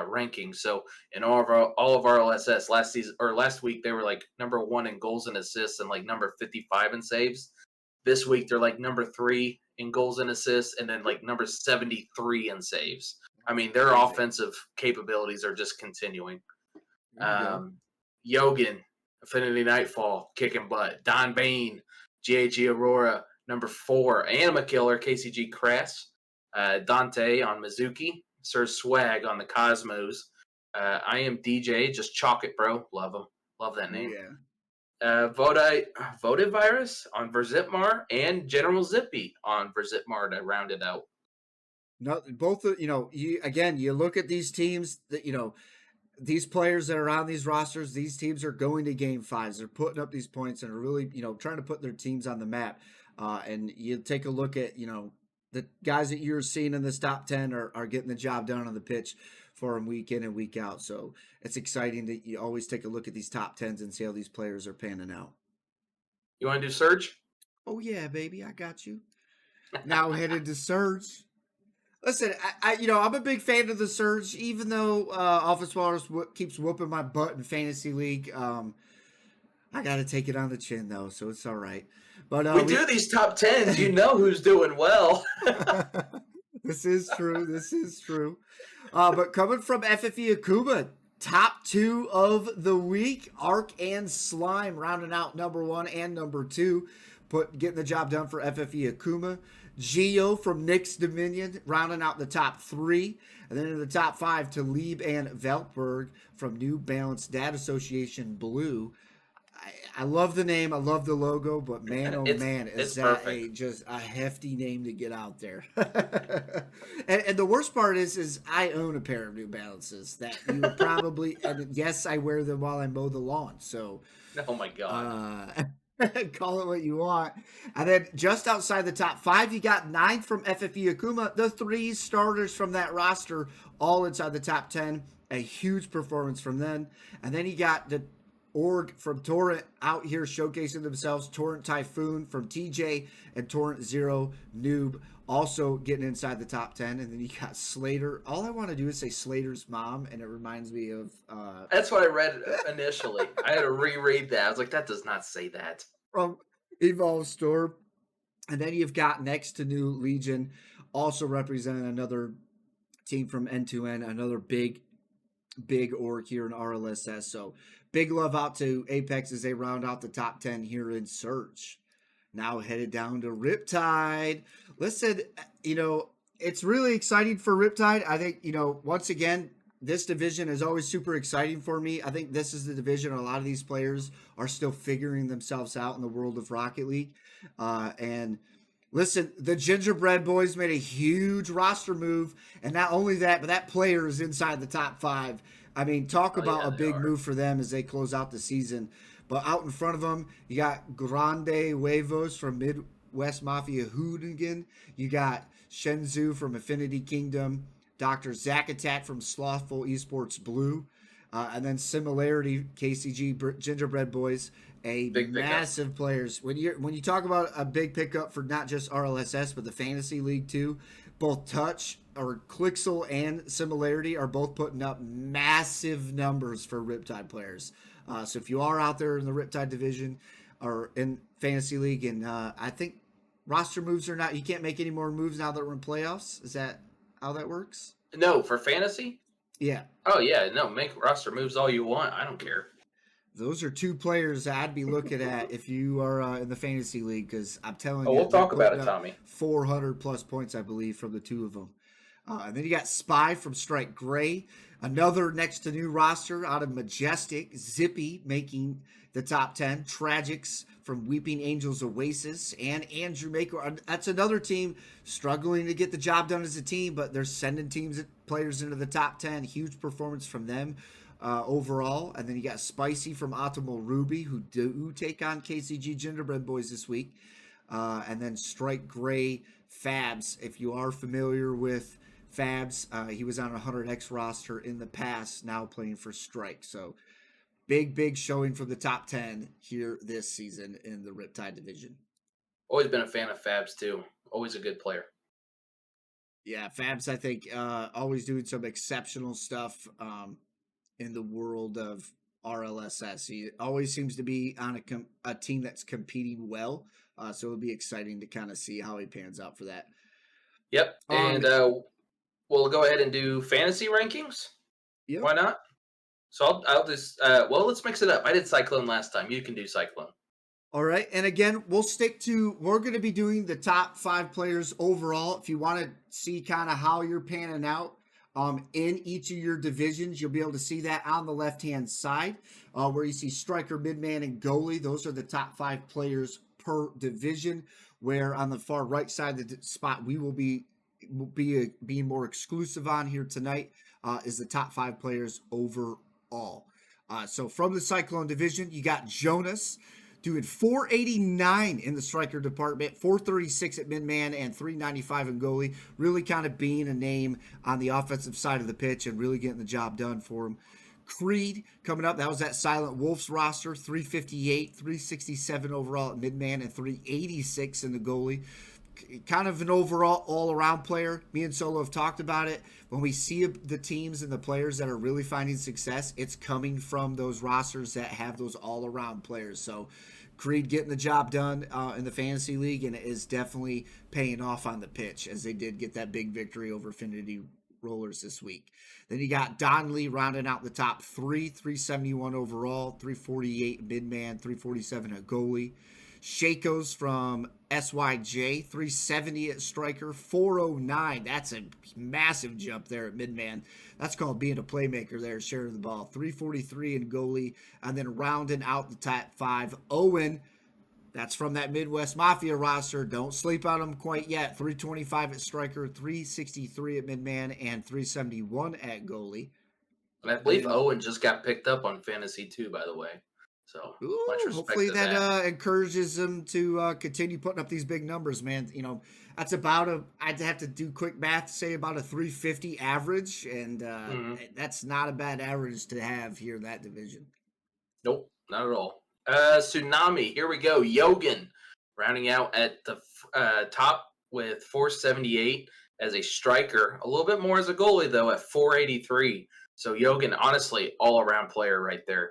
ranking. So in all of our RLSS last week, they were like number 1 in goals and assists and like number 55 in saves. This week they're like number 3 in goals and assists and then like number 73 in saves. I mean, their offensive capabilities are just continuing. There you go. Yogan, Affinity Nightfall, kicking butt. Don Bain, GAG Aurora, number 4. Anima Killer, KCG Cress. Dante on Mizuki. Sir Swag on the Cosmos. I am DJ, just chalk it, bro. Love him. Love that name. Yeah. Votivirus on Verzitmar and General Zippy on Verzitmar to round it out. No, both, you look at these teams that, these players that are on these rosters, these teams are going to game 5s. They're putting up these points and are really, trying to put their teams on the map. And you take a look at, the guys that you're seeing in this top 10 are getting the job done on the pitch for them week in and week out. So it's exciting that you always take a look at these top 10s and see how these players are panning out. You want to do Surge? Oh, yeah, baby. I got you. Now headed to Surge. Listen, I'm a big fan of the Surge, even though Office Waters keeps whooping my butt in Fantasy League. I got to take it on the chin, though, so it's all right. But we do these top 10s. You know who's doing well. This is true. This is true. But coming from FFE Akuma, top 2 of the week, Arc and Slime rounding out number 1 and number 2, getting the job done for FFE Akuma. Geo from Nick's Dominion rounding out the top 3. And then in the top 5, Talib and Veltberg from New Balance Dad Association Blue. I love the name. I love the logo, but man, oh man, is that just a hefty name to get out there. and the worst part is I own a pair of New Balances that you would probably, and yes, I wear them while I mow the lawn. So, oh my God. Call it what you want. And then just outside the top 5, you got 9 from FFE Akuma. The 3 starters from that roster all inside the top 10. A huge performance from them. And then you got the Org from Torrent out here showcasing themselves. Torrent Typhoon from TJ and Torrent Zero Noob also getting inside the top 10. And then you got Slater. All I want to do is say Slater's mom, and it reminds me of... That's what I read initially. I had to reread that. I was like, that does not say that. From Evolve Store. And then you've got Next to New Legion, also representing another team from N2N, another big org here in RLSS. So big love out to Apex as they round out the top 10 here in Surge. Now headed down to Riptide. Listen, it's really exciting for Riptide. I think, once again, this division is always super exciting for me. I think this is the division a lot of these players are still figuring themselves out in the world of Rocket League. And listen, the Gingerbread Boys made a huge roster move. And not only that, but that player is inside the top 5. I mean, talk about a big move for them as they close out the season. But out in front of them, you got Grande Huevos from Midwest Mafia Hoonigan. You got Shenzhou from Affinity Kingdom. Dr. Zack Attack from Slothful Esports Blue. And then Similarity, KCG Gingerbread Boys. Big massive players. When you talk about a big pickup for not just RLSS, but the Fantasy League too, both Touch or Clixel and Similarity are both putting up massive numbers for Riptide players. So if you are out there in the Riptide division or in Fantasy League, and I think roster moves are not, you can't make any more moves now that we're in playoffs. Is that how that works? No, for fantasy? Yeah. Oh, yeah. No, make roster moves all you want. I don't care. Those are 2 players I'd be looking at if you are in the Fantasy League, because I'm telling you. We'll talk about it, Tommy. 400-plus points, I believe, from the 2 of them. And then you got Spy from Strike Gray, another next to new roster out of Majestic, Zippy making the top 10, Tragics from Weeping Angels Oasis, and Andrew Mako. That's another team struggling to get the job done as a team, but they're sending players into the top 10. Huge performance from them overall. And then you got Spicy from Optimal Ruby, who do take on KCG Gingerbread Boys this week. And then Strike Gray Fabs, if you are familiar with Fabs, he was on a 100X roster in the past, now playing for Strike. So big showing from the top 10 here this season in the Riptide division. Always been a fan of Fabs too. Always a good player. Yeah, Fabs, I think, always doing some exceptional stuff in the world of RLSS. He always seems to be on a team that's competing well. So it'll be exciting to kind of see how he pans out for that. Yep. And we'll go ahead and do fantasy rankings. Yep. Why not? So I'll just well, let's mix it up. I did Cyclone last time. You can do Cyclone. All right. And again, we're going to be doing the top 5 players overall. If you want to see kind of how you're panning out in each of your divisions, you'll be able to see that on the left-hand side where you see striker, midman, and goalie. Those are the top 5 players per division, where on the far right side of the spot we will be being more exclusive on here tonight is the top 5 players overall. So from the Cyclone division, you got Jonas doing 489 in the striker department, 436 at midman, and 395 in goalie. Really kind of being a name on the offensive side of the pitch and really getting the job done for him. Creed coming up. That was that Silent Wolves roster, 358, 367 overall at midman, and 386 in the goalie. Kind of an overall all-around player. Me and Solo have talked about it. When we see the teams and the players that are really finding success, it's coming from those rosters that have those all-around players. So Creed getting the job done in the fantasy league, and it is definitely paying off on the pitch, as they did get that big victory over Affinity Rollers this week. Then you got Donnelly rounding out the top 371 overall, 348 midman, 347 at goalie. Shakos from SYJ, 370 at striker, 409. That's a massive jump there at midman. That's called being a playmaker there, sharing the ball. 343 in goalie, and then rounding out the top 5, Owen. That's from that Midwest Mafia roster. Don't sleep on them quite yet. 325 at striker, 363 at midman, and 371 at goalie. And I believe Owen just got picked up on Fantasy too, by the way. So much respect hopefully to that encourages them to continue putting up these big numbers, man. That's about I'd have to do quick math to say about a 350 average, and that's not a bad average to have here in that division. Nope, not at all. Tsunami, here we go. Yogan rounding out at the top with 478 as a striker. A little bit more as a goalie, though, at 483. So Yogan, honestly, all-around player right there.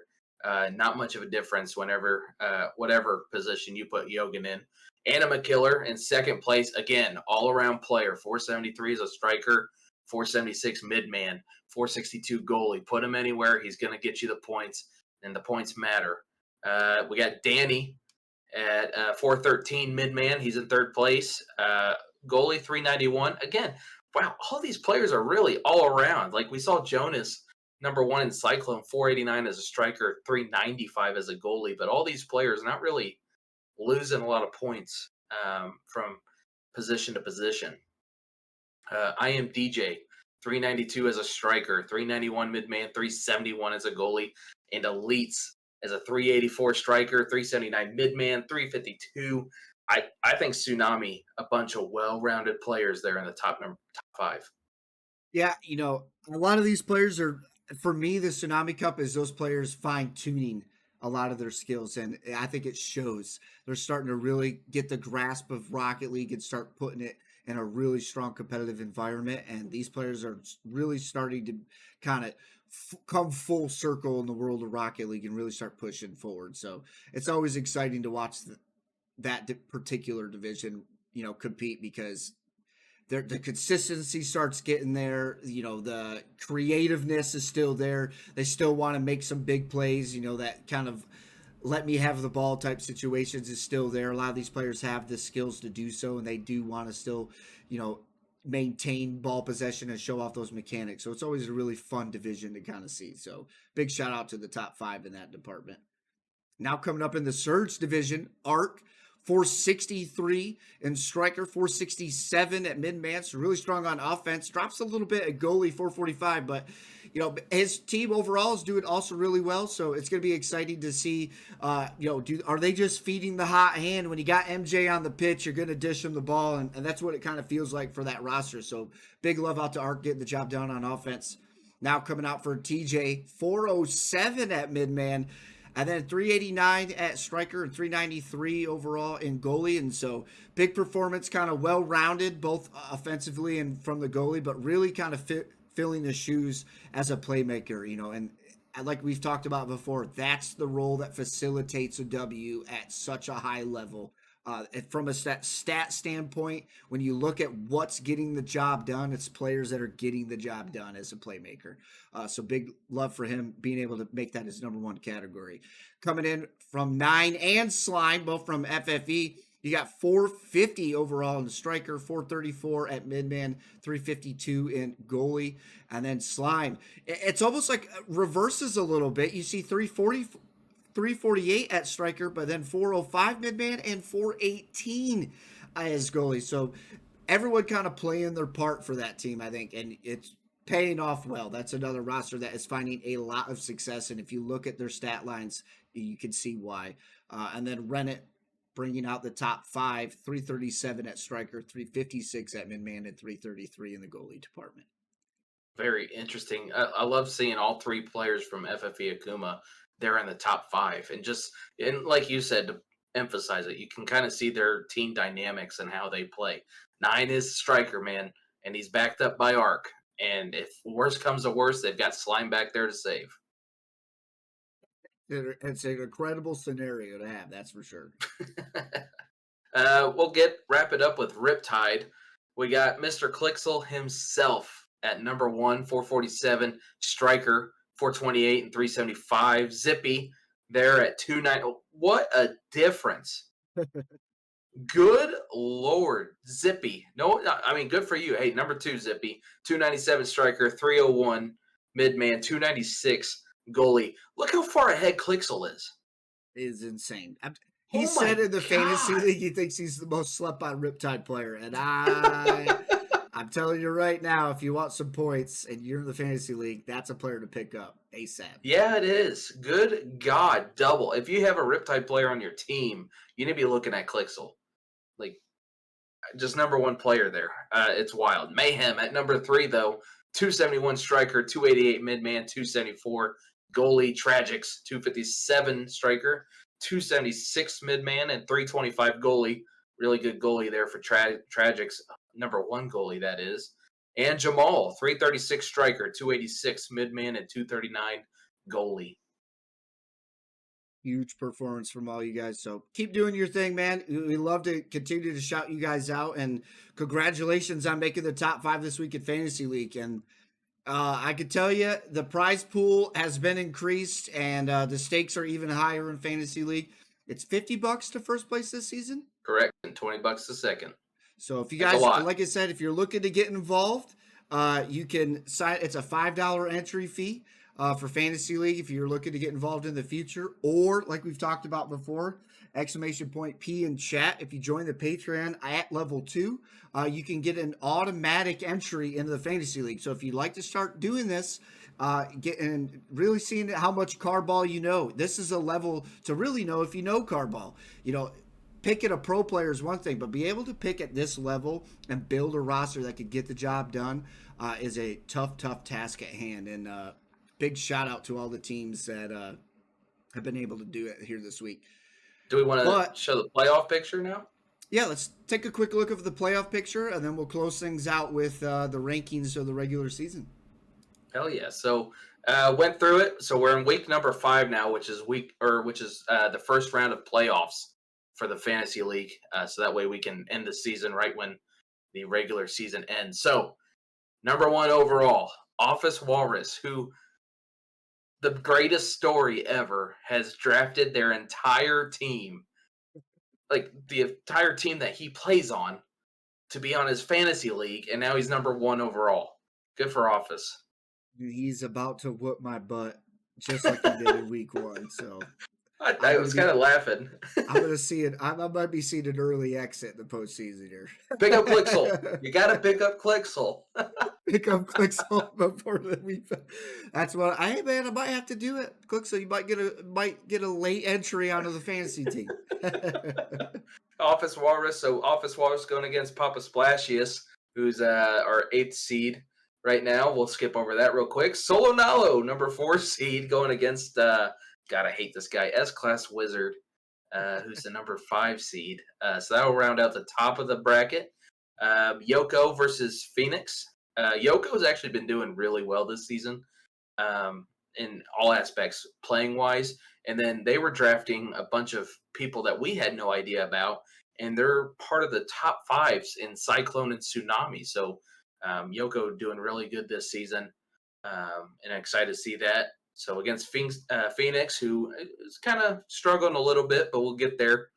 Not much of a difference whenever, whatever position you put Yogan in. Anima Killer in second place. Again, all-around player. 473 as a striker. 476 midman. 462 goalie. Put him anywhere. He's going to get you the points, and the points matter. We got Danny at 413 midman. He's in third place. Goalie 391. Again, wow, all these players are really all around. Like we saw Jonas, number 1 in Cyclone, 489 as a striker, 395 as a goalie. But all these players not really losing a lot of points from position to position. I am DJ, 392 as a striker, 391 midman, 371 as a goalie, and Elites as a 384 striker, 379 midman, 352. I think Tsunami, a bunch of well-rounded players there in the top 5. Yeah, a lot of these players are, for me, the Tsunami Cup is those players fine-tuning a lot of their skills, and I think it shows. They're starting to really get the grasp of Rocket League and start putting it in a really strong competitive environment, and these players are really starting to kind of come full circle in the world of Rocket League and really start pushing forward. So it's always exciting to watch that particular division, compete, because the consistency starts getting there. The creativeness is still there. They still want to make some big plays. That kind of let me have the ball type situations is still there. A lot of these players have the skills to do so, and they do want to still, maintain ball possession and show off those mechanics. So it's always a really fun division to kind of see. So big shout out to the top 5 in that department. Now coming up in the Surge division, Arc, 463 in striker, 467 at mid-man. So really strong on offense. Drops a little bit at goalie, 445, but his team overall is doing also really well. So it's going to be exciting to see. Are they just feeding the hot hand when you got MJ on the pitch? You're going to dish him the ball, and that's what it kind of feels like for that roster. So big love out to Arc getting the job done on offense. Now coming out for TJ, 407 at mid-man. And then 389 at striker and 393 overall in goalie. And so big performance, kind of well-rounded, both offensively and from the goalie, but really kind of filling the shoes as a playmaker, and like we've talked about before, that's the role that facilitates a W at such a high level From a stat standpoint, when you look at what's getting the job done, it's players that are getting the job done as a playmaker. So big love for him being able to make that his number one category. Coming in from 9 and Slime, both from FFE. You got 450 overall in the striker, 434 at midman, 352 in goalie, and then Slime. It's almost like reverses a little bit. You see 348 at striker, but then 405 midman and 418 as goalie. So everyone kind of playing their part for that team, I think, and it's paying off well. That's another roster that is finding a lot of success, and if you look at their stat lines, you can see why. And then Rennet bringing out the top 5, 337 at striker, 356 at midman, and 333 in the goalie department. Very interesting. I love seeing all 3 players from FFE Akuma. They're in the top 5, and like you said, to emphasize it, you can kind of see their team dynamics and how they play. 9 is striker, man, and he's backed up by Arc. And if worse comes to worse, they've got Slime back there to save. It's an incredible scenario to have, that's for sure. We'll wrap it up with Riptide. We got Mr. Clixel himself at number 1, 447. Striker, 428 and 375. Zippy there at 290. What a difference. Good Lord, Zippy. No, I mean, good for you. Hey, number 2, Zippy. 297 striker, 301 midman, 296 goalie. Look how far ahead Clixel is. It is insane. He said in the fantasy league he thinks he's the most slept on Riptide player. And I'm telling you right now, if you want some points and you're in the fantasy league, that's a player to pick up ASAP. Yeah, it is. Good God, double. If you have a Riptide player on your team, you need to be looking at Clixel. Like, just number 1 player there. It's wild. Mayhem at number 3, though. 271 striker, 288 midman, 274 goalie. Tragics, 257 striker, 276 midman, and 325 goalie. Really good goalie there for Tragics. Number 1 goalie, that is. And Jamal, 336 striker, 286 midman, and 239 goalie. Huge performance from all you guys. So keep doing your thing, man. We love to continue to shout you guys out. And congratulations on making the top 5 this week at Fantasy League. And I can tell you the prize pool has been increased and the stakes are even higher in Fantasy League. It's $50 to first place this season. Correct. And $20 to second. So if you guys, like I said, if you're looking to get involved, you can sign. It's a $5 entry fee for Fantasy League if you're looking to get involved in the future. Or like we've talked about before, _P in chat. If you join the Patreon at level 2, you can get an automatic entry into the Fantasy League. So if you'd like to start doing this, getting really seeing how much card ball you know, this is a level to really know if you know card ball. You know, picking a pro player is one thing, but be able to pick at this level and build a roster that could get the job done is a tough task at hand. And big shout out to all the teams that have been able to do it here this week. Do we want to show the playoff picture now? Yeah, let's take a quick look at the playoff picture, and then we'll close things out with the rankings of the regular season. Hell yeah! So went through it. So we're in week number 5 now, which is the first round of playoffs for the Fantasy League. So that way we can end the season right when the regular season ends. So number 1 overall, Office Walrus, who the greatest story ever, has drafted their entire team, like the entire team that he plays on, to be on his fantasy league, and now he's number 1 overall. Good for Office. He's about to whoop my butt just like he did in week 1. So I was kind of laughing. I'm going to see it. I might be seeing an early exit in the postseason here. Pick up Clixel. You got to pick up Clixel. Pick up Clixel before the week. That's what I might have to do it. Clixel, you might get a late entry onto the fantasy team. Office Walrus. So Office Walrus going against Papa Splashius, who's our 8th seed right now. We'll skip over that real quick. Solo Nalo, number 4 seed, going against God, I hate this guy, S-Class Wizard, who's the number 5 seed. So that will round out the top of the bracket. Yoko versus Phoenix. Yoko has actually been doing really well this season in all aspects, playing wise. And then they were drafting a bunch of people that we had no idea about. and they're part of the top fives in Cyclone and Tsunami. So Yoko doing really good this season, and I'm excited to see that. So against Phoenix, who is kind of struggling a little bit, but we'll get there.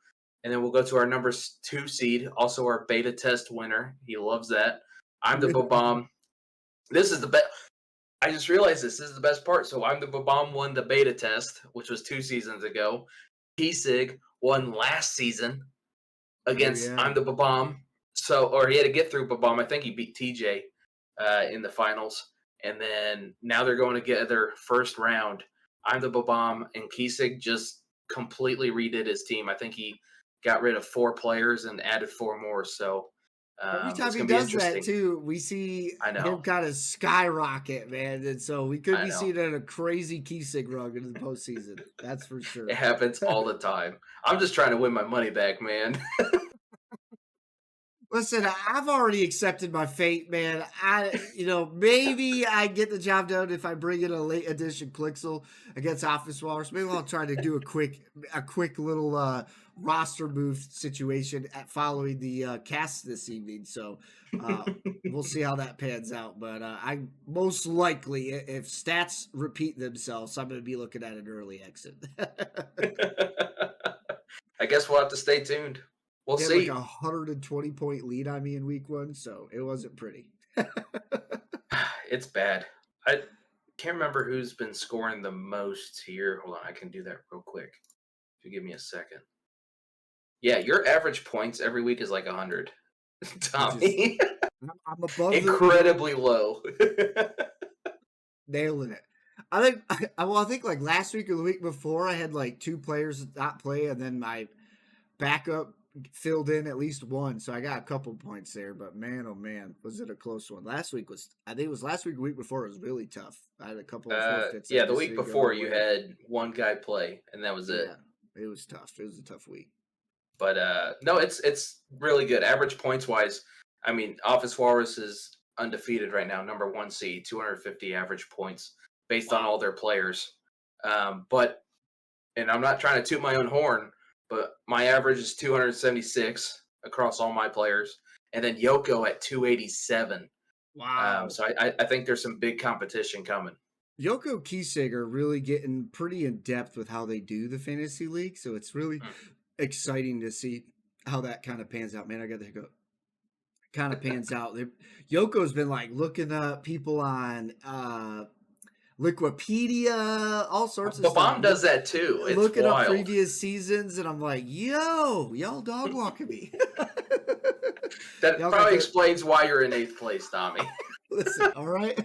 And then we'll go to our number 2 seed, also our beta test winner. He loves that. I'm the Babam. This is the best. I just realized this is the best part. So I'm the Babam won the beta test, which was 2 seasons ago. P-Sig won last season against I'm the Babam. So, or he had to get through Babam. I think he beat TJ in the finals. And then now they're going to get their first round. I'm the Babam, and Kisig just completely redid his team. I think he got rid of 4 players and added 4 more. So every time he does that too, we see him kind of skyrocket, man. And so we could be seeing a crazy Kisig run in the postseason. That's for sure. It happens all the time. I'm just trying to win my money back, man. Listen, I've already accepted my fate, man. Maybe I get the job done if I bring in a late edition Clixel against Office Walrus. Maybe I'll try to do a quick little roster move situation following the cast this evening. So we'll see how that pans out. But I most likely, if stats repeat themselves, I'm going to be looking at an early exit. I guess we'll have to stay tuned. We'll see. Like 120-point lead on me in week 1, so it wasn't pretty. It's bad. I can't remember who's been scoring the most here. Hold on, I can do that real quick. If you give me a second. Yeah, your average points every week is like 100. Tommy. I'm above incredibly low. Nailing it. I think like last week or the week before, I had like 2 players not play, and then my backup filled in at least 1, so I got a couple points there. But man, oh man, was it a close one? I think it was last week. The week before, it was really tough. I had a couple of forfeits. Yeah, the week before you had 1 guy play, and that was it. It was tough. It was a tough week. But no, it's really good. Average points wise, I mean, Office Walrus is undefeated right now, number 1 seed, 250 average points based on all their players. And I'm not trying to toot my own horn, but my average is 276 across all my players, and then Yoko at 287. Wow! So I think there's some big competition coming. Yoko Kisig are really getting pretty in depth with how they do the fantasy league, so it's really exciting to see how that kind of pans out. Man, I got to go. Kind of pans out. Yoko's been like looking up people on Wikipedia, all sorts of stuff. Babam does that too. It's looking wild. up previous seasons, and I'm like, yo, y'all dog walking me. That probably explains why you're in 8th place, Tommy. Listen, all right.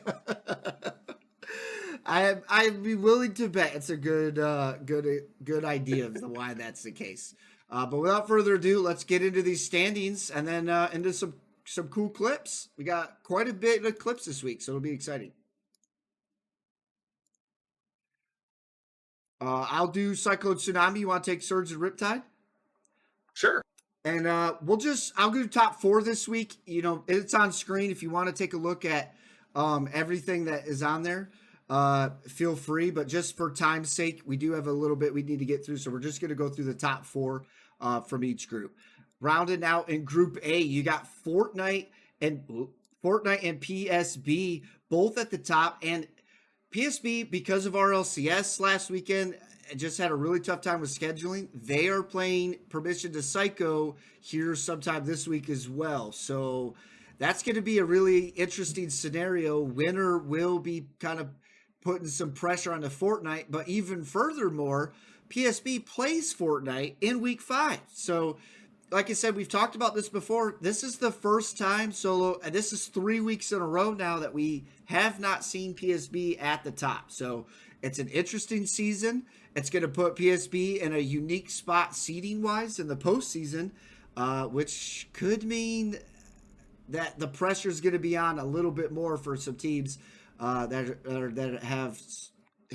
I'd be willing to bet it's a good idea of why that's the case. But without further ado, let's get into these standings and then into some cool clips. We got quite a bit of clips this week, so it'll be exciting. I'll do Cyclone Tsunami. You want to take Surge and Riptide? Sure. And I'll go top 4 this week. You know, it's on screen. If you want to take a look at everything that is on there, feel free. But just for time's sake, we do have a little bit we need to get through. So we're just going to go through the top 4 from each group. Rounded out in Group A, you got Fortnite and PSB both at the top. And PSB, because of RLCS last weekend, just had a really tough time with scheduling. They are playing Permission to Psycho here sometime this week as well. So that's going to be a really interesting scenario. Winner will be kind of putting some pressure on the Fortnite, but even furthermore, PSB plays Fortnite in week 5. So like I said, we've talked about this before. This is the first time solo, and this is 3 weeks in a row now that we have not seen PSB at the top. So it's an interesting season. It's going to put PSB in a unique spot seeding-wise in the postseason, which could mean that the pressure is going to be on a little bit more for some teams that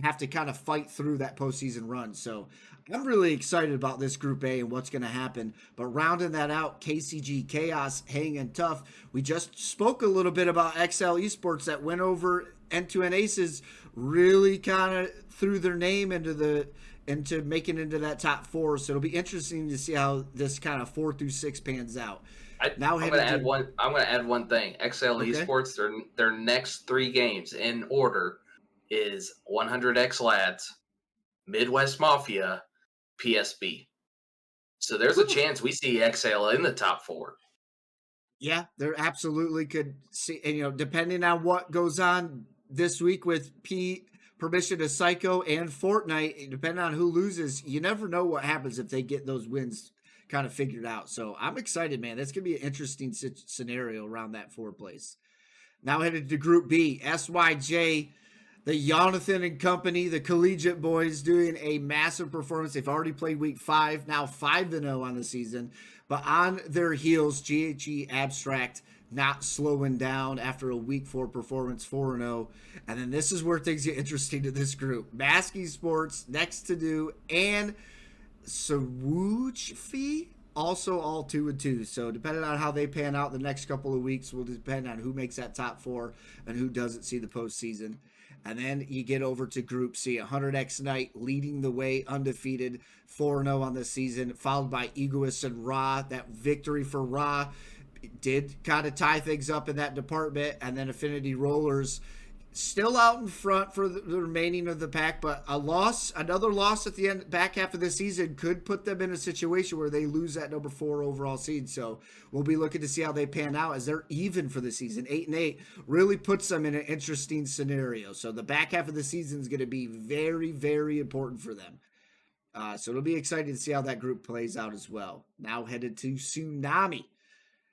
have to kind of fight through that postseason run. So I'm really excited about this Group A and what's going to happen. But rounding that out, KCG Chaos hanging tough. We just spoke a little bit about XL Esports that went over N2N Aces really kind of threw their name into making into that top 4. So it'll be interesting to see how this kind of 4 through 6 pans out. Now I'm going headed to add to one. I'm going to add one thing. XL okay. Esports. Their next 3 games in order is 100X Lads, Midwest Mafia, PSB. So there's a chance we see XL in the top 4. Yeah, there absolutely could see, and depending on what goes on this week with Permission to Psycho and Fortnite, depending on who loses, you never know what happens if they get those wins kind of figured out. So I'm excited, man. That's gonna be an interesting scenario around that 4 place. Now headed to Group B, SYJ, the Jonathan and company, the collegiate boys, doing a massive performance. They've already played week 5, now 5-0 on the season. But on their heels, GHE Abstract not slowing down after a week 4 performance, 4-0. And then this is where things get interesting to this group. Maskey Sports, Next to Do, and Sawoochfi also all 2-2. So depending on how they pan out the next couple of weeks will depend on who makes that top 4 and who doesn't see the postseason. And then you get over to Group C, 100X Knight leading the way, undefeated, 4-0 on the season, followed by Egoist and Ra. That victory for Ra did kind of tie things up in that department. And then Affinity Rollers still out in front for the remaining of the pack, but another loss at the back half of the season could put them in a situation where they lose that number 4 overall seed. So we'll be looking to see how they pan out as they're even for the season. 8-8 really puts them in an interesting scenario. So the back half of the season is going to be very, very important for them. So it'll be exciting to see how that group plays out as well. Now headed to Tsunami.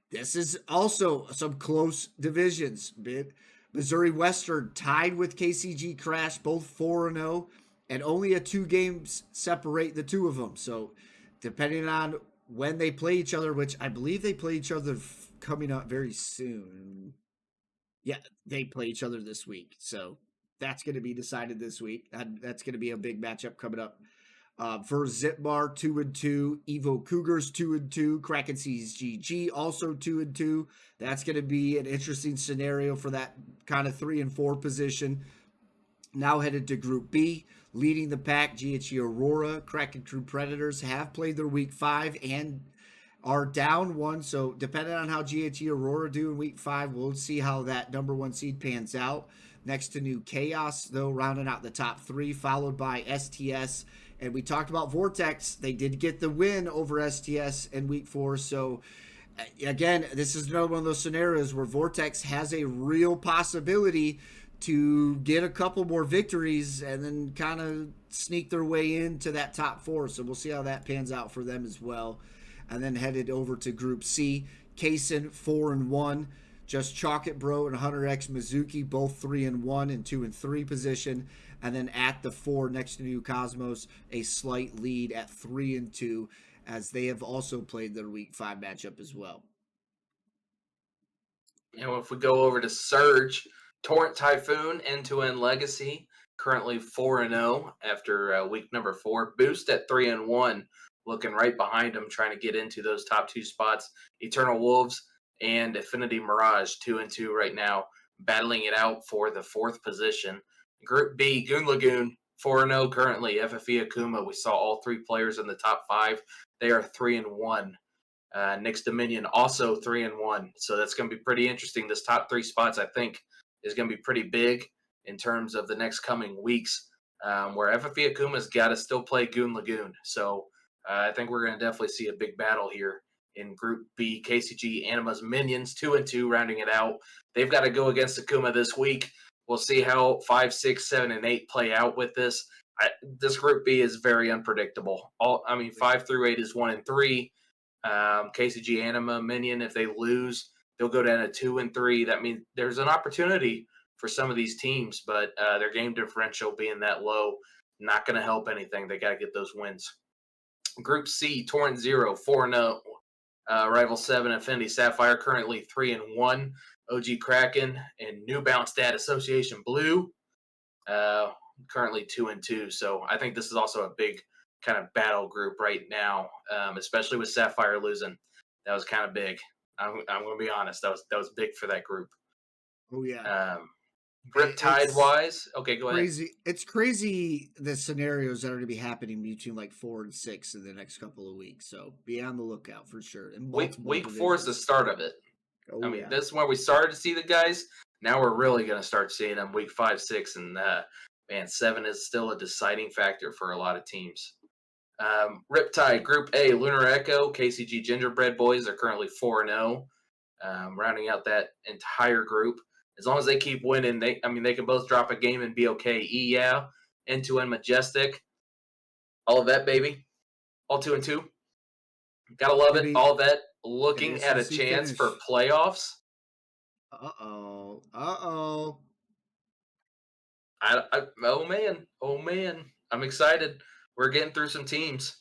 This is also some close divisions. Missouri Western tied with KCG Crash, both 4-0, and only a 2 games separate the two of them. So depending on when they play each other, which I believe they play each other coming up very soon. Yeah, they play each other this week. So that's going to be decided this week. That's going to be a big matchup coming up. For Zipbar, 2-2. Evo Cougars, 2-2. Kraken CGG, also 2-2. That's going to be an interesting scenario for that kind of 3 and 4 position. Now headed to Group B, leading the pack, GHE Aurora. Kraken Crew Predators have played their week 5 and are down 1. So depending on how GHE Aurora do in week 5, we'll see how that number 1 seed pans out. Next to New Chaos, though, rounding out the top 3, followed by STS. And we talked about Vortex. They did get the win over STS in week 4. So, again, this is another one of those scenarios where Vortex has a real possibility to get a couple more victories and then kind of sneak their way into that top 4. So we'll see how that pans out for them as well. And then headed over to Group C, Kaysen 4-1. Just Chalk It Bro and Hunter X Mizuki, both 3-1 and 2-3 position. And then at the 4 next to New Cosmos, a slight lead at 3-2, as they have also played their week 5 matchup as well. And if we go over to Surge, Torrent Typhoon, End-to-End Legacy, currently 4-0 after week number 4. Boost at 3-1, looking right behind them, trying to get into those top 2 spots. Eternal Wolves and Affinity Mirage, 2-2 right now, battling it out for the 4th position. Group B, Goon Lagoon, 4-0 currently. FFE Akuma, we saw all 3 players in the top 5. They are 3-1. Nyx Dominion, also 3-1. So that's going to be pretty interesting. This top 3 spots, I think, is going to be pretty big in terms of the next coming weeks, where FFE Akuma's got to still play Goon Lagoon. So I think we're going to definitely see a big battle here in Group B. KCG Anima's Minions, 2-2, rounding it out. They've got to go against Akuma this week. We'll see how 5, 6, 7, and 8 play out with this. This Group B is very unpredictable. 5 through 8 is 1-3. KCG Anima Minion, if they lose, they'll go down to 2-3. That means there's an opportunity for some of these teams, but their game differential being that low, not going to help anything. They got to get those wins. Group C, Torrent 0, 4-0. Rival 7, Affinity Sapphire, currently 3-1. OG Kraken and New Bounce Dad Association Blue, currently 2-2. So I think this is also a big kind of battle group right now, especially with Sapphire losing. That was kind of big. I'm going to be honest. That was big for that group. Oh yeah. Riptide wise, okay, go ahead. Crazy. It's crazy the scenarios that are going to be happening between like 4 and 6 in the next couple of weeks. So be on the lookout for sure. In multiple Week 4 is the divisions. start of it. Oh I mean, yeah. this is where we started to see the guys. Now we're really going to start seeing them week 5, 6, and man, 7 is still a deciding factor for a lot of teams. Riptide Group A, Lunar Echo, KCG Gingerbread Boys are currently 4-0, rounding out that entire group. As long as they keep winning, they can both drop a game and be okay. Yeah, End-to-End Majestic, all of that, baby, all 2-2. Gotta love Could it. be All that an looking at a SEC chance finish. for playoffs. Uh-oh. Uh-oh. Oh man, I'm excited. We're getting through some teams.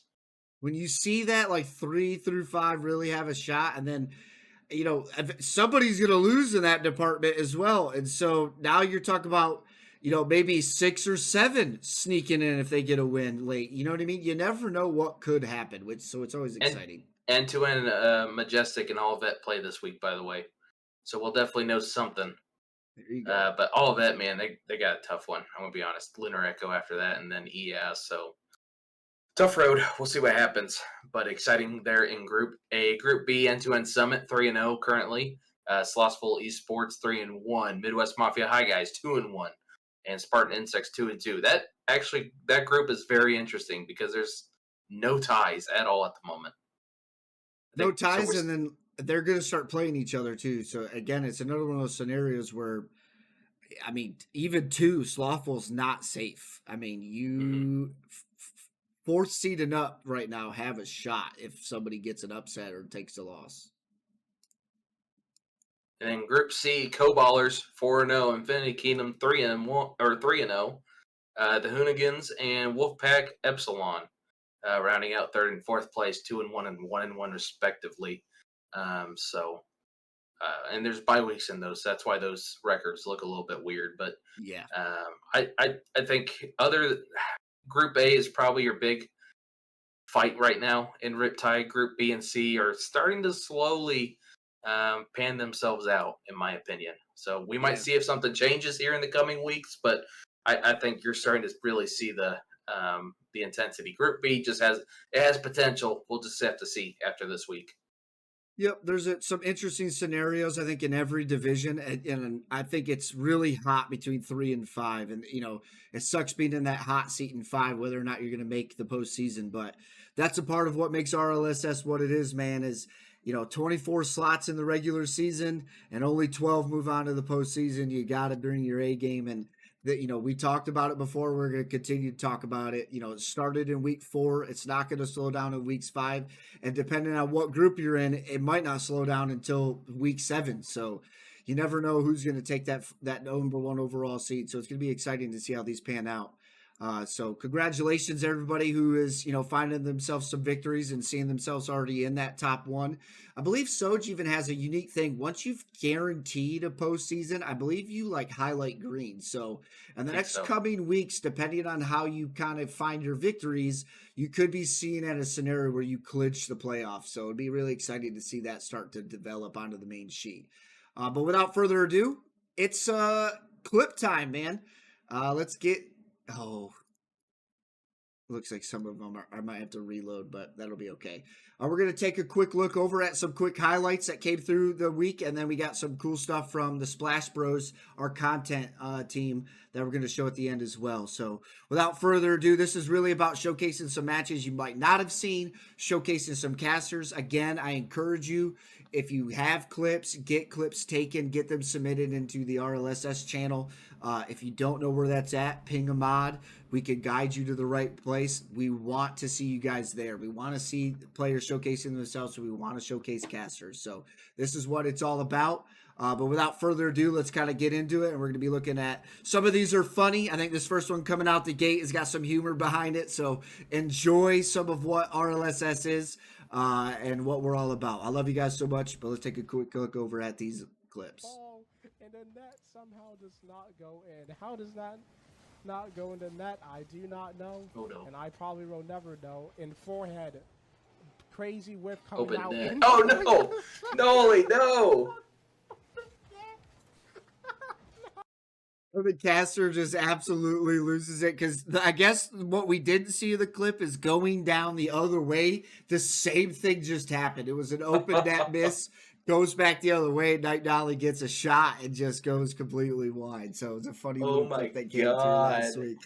When you see that like 3 through 5 really have a shot, and then somebody's going to lose in that department as well. And so now you're talking about, maybe 6 or 7 sneaking in if they get a win late. You know what I mean? You never know what could happen, so it's always exciting. End-to-End Majestic and all of that play this week, by the way. So we'll definitely know something. There you go. But all of that, man, they got a tough one. I'm going to be honest. Lunar Echo after that, and then ES. So tough road. We'll see what happens. But exciting there in Group A. Group B, End-to-End Summit, 3-0 currently. Slossful Esports, 3-1. Midwest Mafia High Guys, 2-1. And Spartan Insects, 2-2. That group is very interesting because there's no ties at all at the moment. No ties, and then they're going to start playing each other too. So again, it's another one of those scenarios where, I mean, even 2 Slothful's not safe. I mean, you 4th seed and up right now have a shot if somebody gets an upset or takes a loss. And then Group C, Co-Ballers, 4-0, Infinity Kingdom, 3-1 or 3-0. The Hoonigans and Wolfpack Epsilon, rounding out 3rd and 4th place, 2-1 and 1-1 respectively. And there's bye weeks in those, so that's why those records look a little bit weird. But yeah, I think Group A is probably your big fight right now in Riptide. Group B and C are starting to slowly pan themselves out, in my opinion. So we might see if something changes here in the coming weeks, but I think you're starting to really see the intensity. Group B just has potential. We'll just have to see after this week. Yep, there's some interesting scenarios, I think, in every division, and I think it's really hot between 3 and 5. And it sucks being in that hot seat in 5, whether or not you're going to make the postseason. But that's a part of what makes RLSS what it is, man. Is 24 slots in the regular season and only 12 move on to the postseason. You got to bring your A game, and that we talked about it before. We're going to continue to talk about it. It started in week 4. It's not going to slow down in weeks 5, and depending on what group you're in, it might not slow down until week 7. So you never know who's going to take that number 1 overall seed. So it's going to be exciting to see how these pan out. So congratulations, everybody who is, finding themselves some victories and seeing themselves already in that top 1. I believe Soj even has a unique thing. Once you've guaranteed a postseason, I believe you highlight green. So in the next coming weeks, depending on how you kind of find your victories, you could be seeing at a scenario where you clinch the playoffs. So it'd be really exciting to see that start to develop onto the main sheet. But without further ado, it's clip time, man. Let's get... Oh, looks like some of them I might have to reload, but that'll be okay. We're going to take a quick look over at some quick highlights that came through the week, and then we got some cool stuff from the Splash Bros, our content team, that we're going to show at the end as well. So without further ado, this is really about showcasing some matches you might not have seen, showcasing some casters. Again, I encourage you, if you have clips, get clips taken, get them submitted into the RLSS channel. If you don't know where that's at, ping a mod. We can guide you to the right place. We want to see you guys there. We want to see players showcasing themselves, so we want to showcase casters. So this is what it's all about. But without further ado, let's kind of get into it. And we're going to be looking at, some of these are funny. I think this first one coming out the gate has got some humor behind it. So enjoy some of what RLSS is and what we're all about. I love you guys so much, but let's take a quick look over at these clips. And then that somehow does not go in. How does that not go into net? I do not know. Oh, no. And I probably will never know. In forehead, crazy whip coming Open out. net. Oh, no. Noli, no. The caster just absolutely loses it because I guess what we didn't see in the clip is going down the other way. The same thing just happened. It was an open net miss, goes back the other way. Night Dolly gets a shot and just goes completely wide. So it's a funny Oh little my clip that came through last God. week.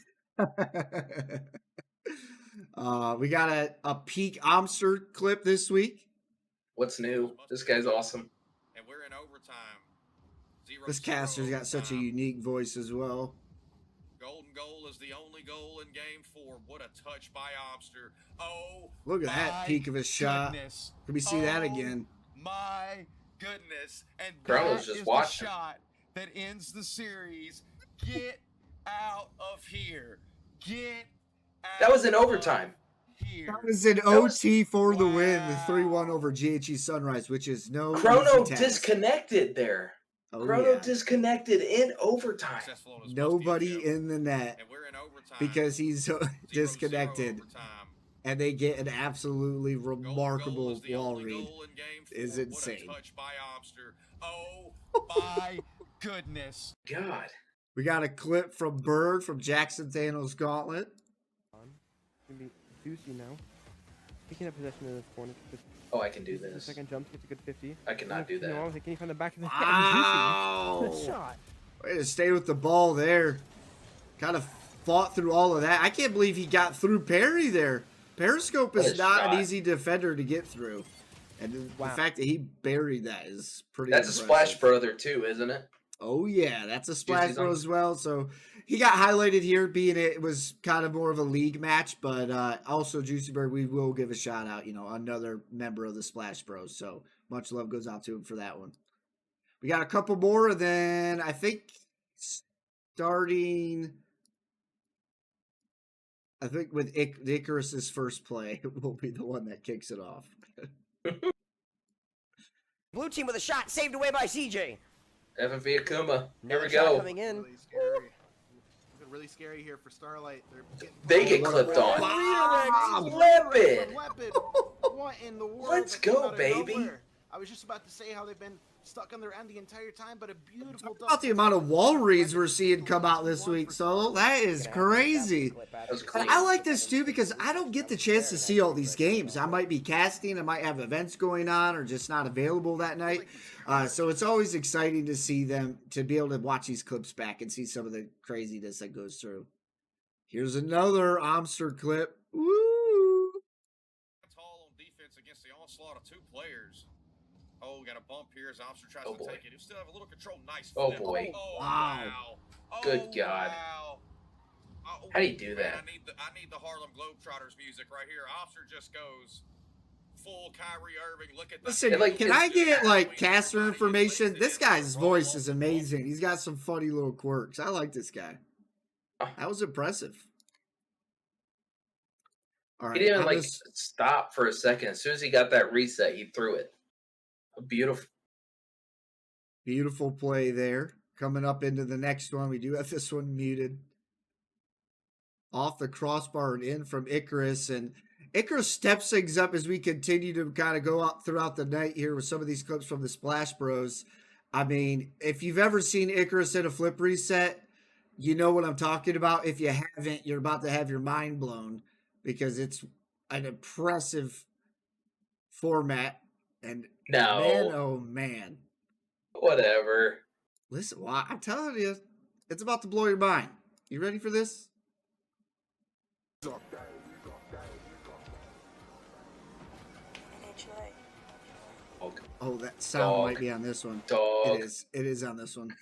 We got a peak Amster clip this week. What's new? This guy's awesome. And we're in overtime. This caster's got such a unique voice as well. Golden goal is the only goal in game 4. What a touch by Obster. Oh, look at that peak of his shot. Can we see that again? My goodness. And Carlos just watched the shot that ends the series. Get out of here. Get out. That was in overtime. That was an OT for the win, the 3-1 over GHE Sunrise, which is no Chrono disconnected there. Oh, Chrono disconnected in overtime. Nobody in the net because he's disconnected. And they get an absolutely remarkable wall read. Is insane. Oh my goodness. God. We got a clip from Bird from Jackson Thanos Gauntlet. Juicy now. Picking up possession of this corner. Oh, I can do this. Second jump gets a good 50. I cannot do that. Can you find the back of the Wow. Juicy. Shot. Way to stay with the ball there. Kind of fought through all of that. I can't believe he got through Perry there. Periscope is not an easy defender to get through. And the fact that he buried that is pretty That's impressive. a Splash Brother too, isn't it? Oh, yeah. That's a Splash Bro as well. So he got highlighted here, being it was kind of more of a league match. But also, Juicy Bird, we will give a shout out, another member of the Splash Bros. So much love goes out to him for that one. We got a couple more, and then I think starting, with Icarus's first play will be the one that kicks it off. Blue team with a shot saved away by CJ. FFV Akuma. Here we Shot go. coming in. Really scary. Really scary here for Starlight. They get clipped on. Wow. Flip it. What in the world? Let's go, baby. I was just about to say how they've been stuck on their end the entire time, but a beautiful. About the amount of wall reads we're seeing come out this week, Solo. That is crazy. I like this too because I don't get the chance to see all these games. I might be casting, I might have events going on, or just not available that night. So it's always exciting to see them, to be able to watch these clips back and see some of the craziness that goes through. Here's another Amster clip. Woo! Tall on defense against the onslaught of 2 players. Oh, got a bump here as Obster tries to take it. He'll still have a little control. Nice. Oh, flip. boy. Oh, Wow. Good God. Wow. Oh, How do you do man, that? I need the Harlem Globetrotters music right here. Obster just goes full Kyrie Irving. Look at that. Listen, can I get caster information? This guy's voice is amazing. He's got some funny little quirks. I like this guy. That was impressive. All right, He didn't stop for a second. As soon as he got that reset, he threw it. Beautiful play there. Coming up into the next one, we do have this one muted. Off the crossbar and in from Icarus. And Icarus steps things up as we continue to kind of go out throughout the night here with some of these clips from the Splash Bros. I mean, if you've ever seen Icarus in a flip reset, you know what I'm talking about. If you haven't, you're about to have your mind blown because it's an impressive format. And man, oh man. Whatever. Listen, well, I'm telling you, it's about to blow your mind. You ready for this? Oh, that sound might be on this one. Dog. It is on this one.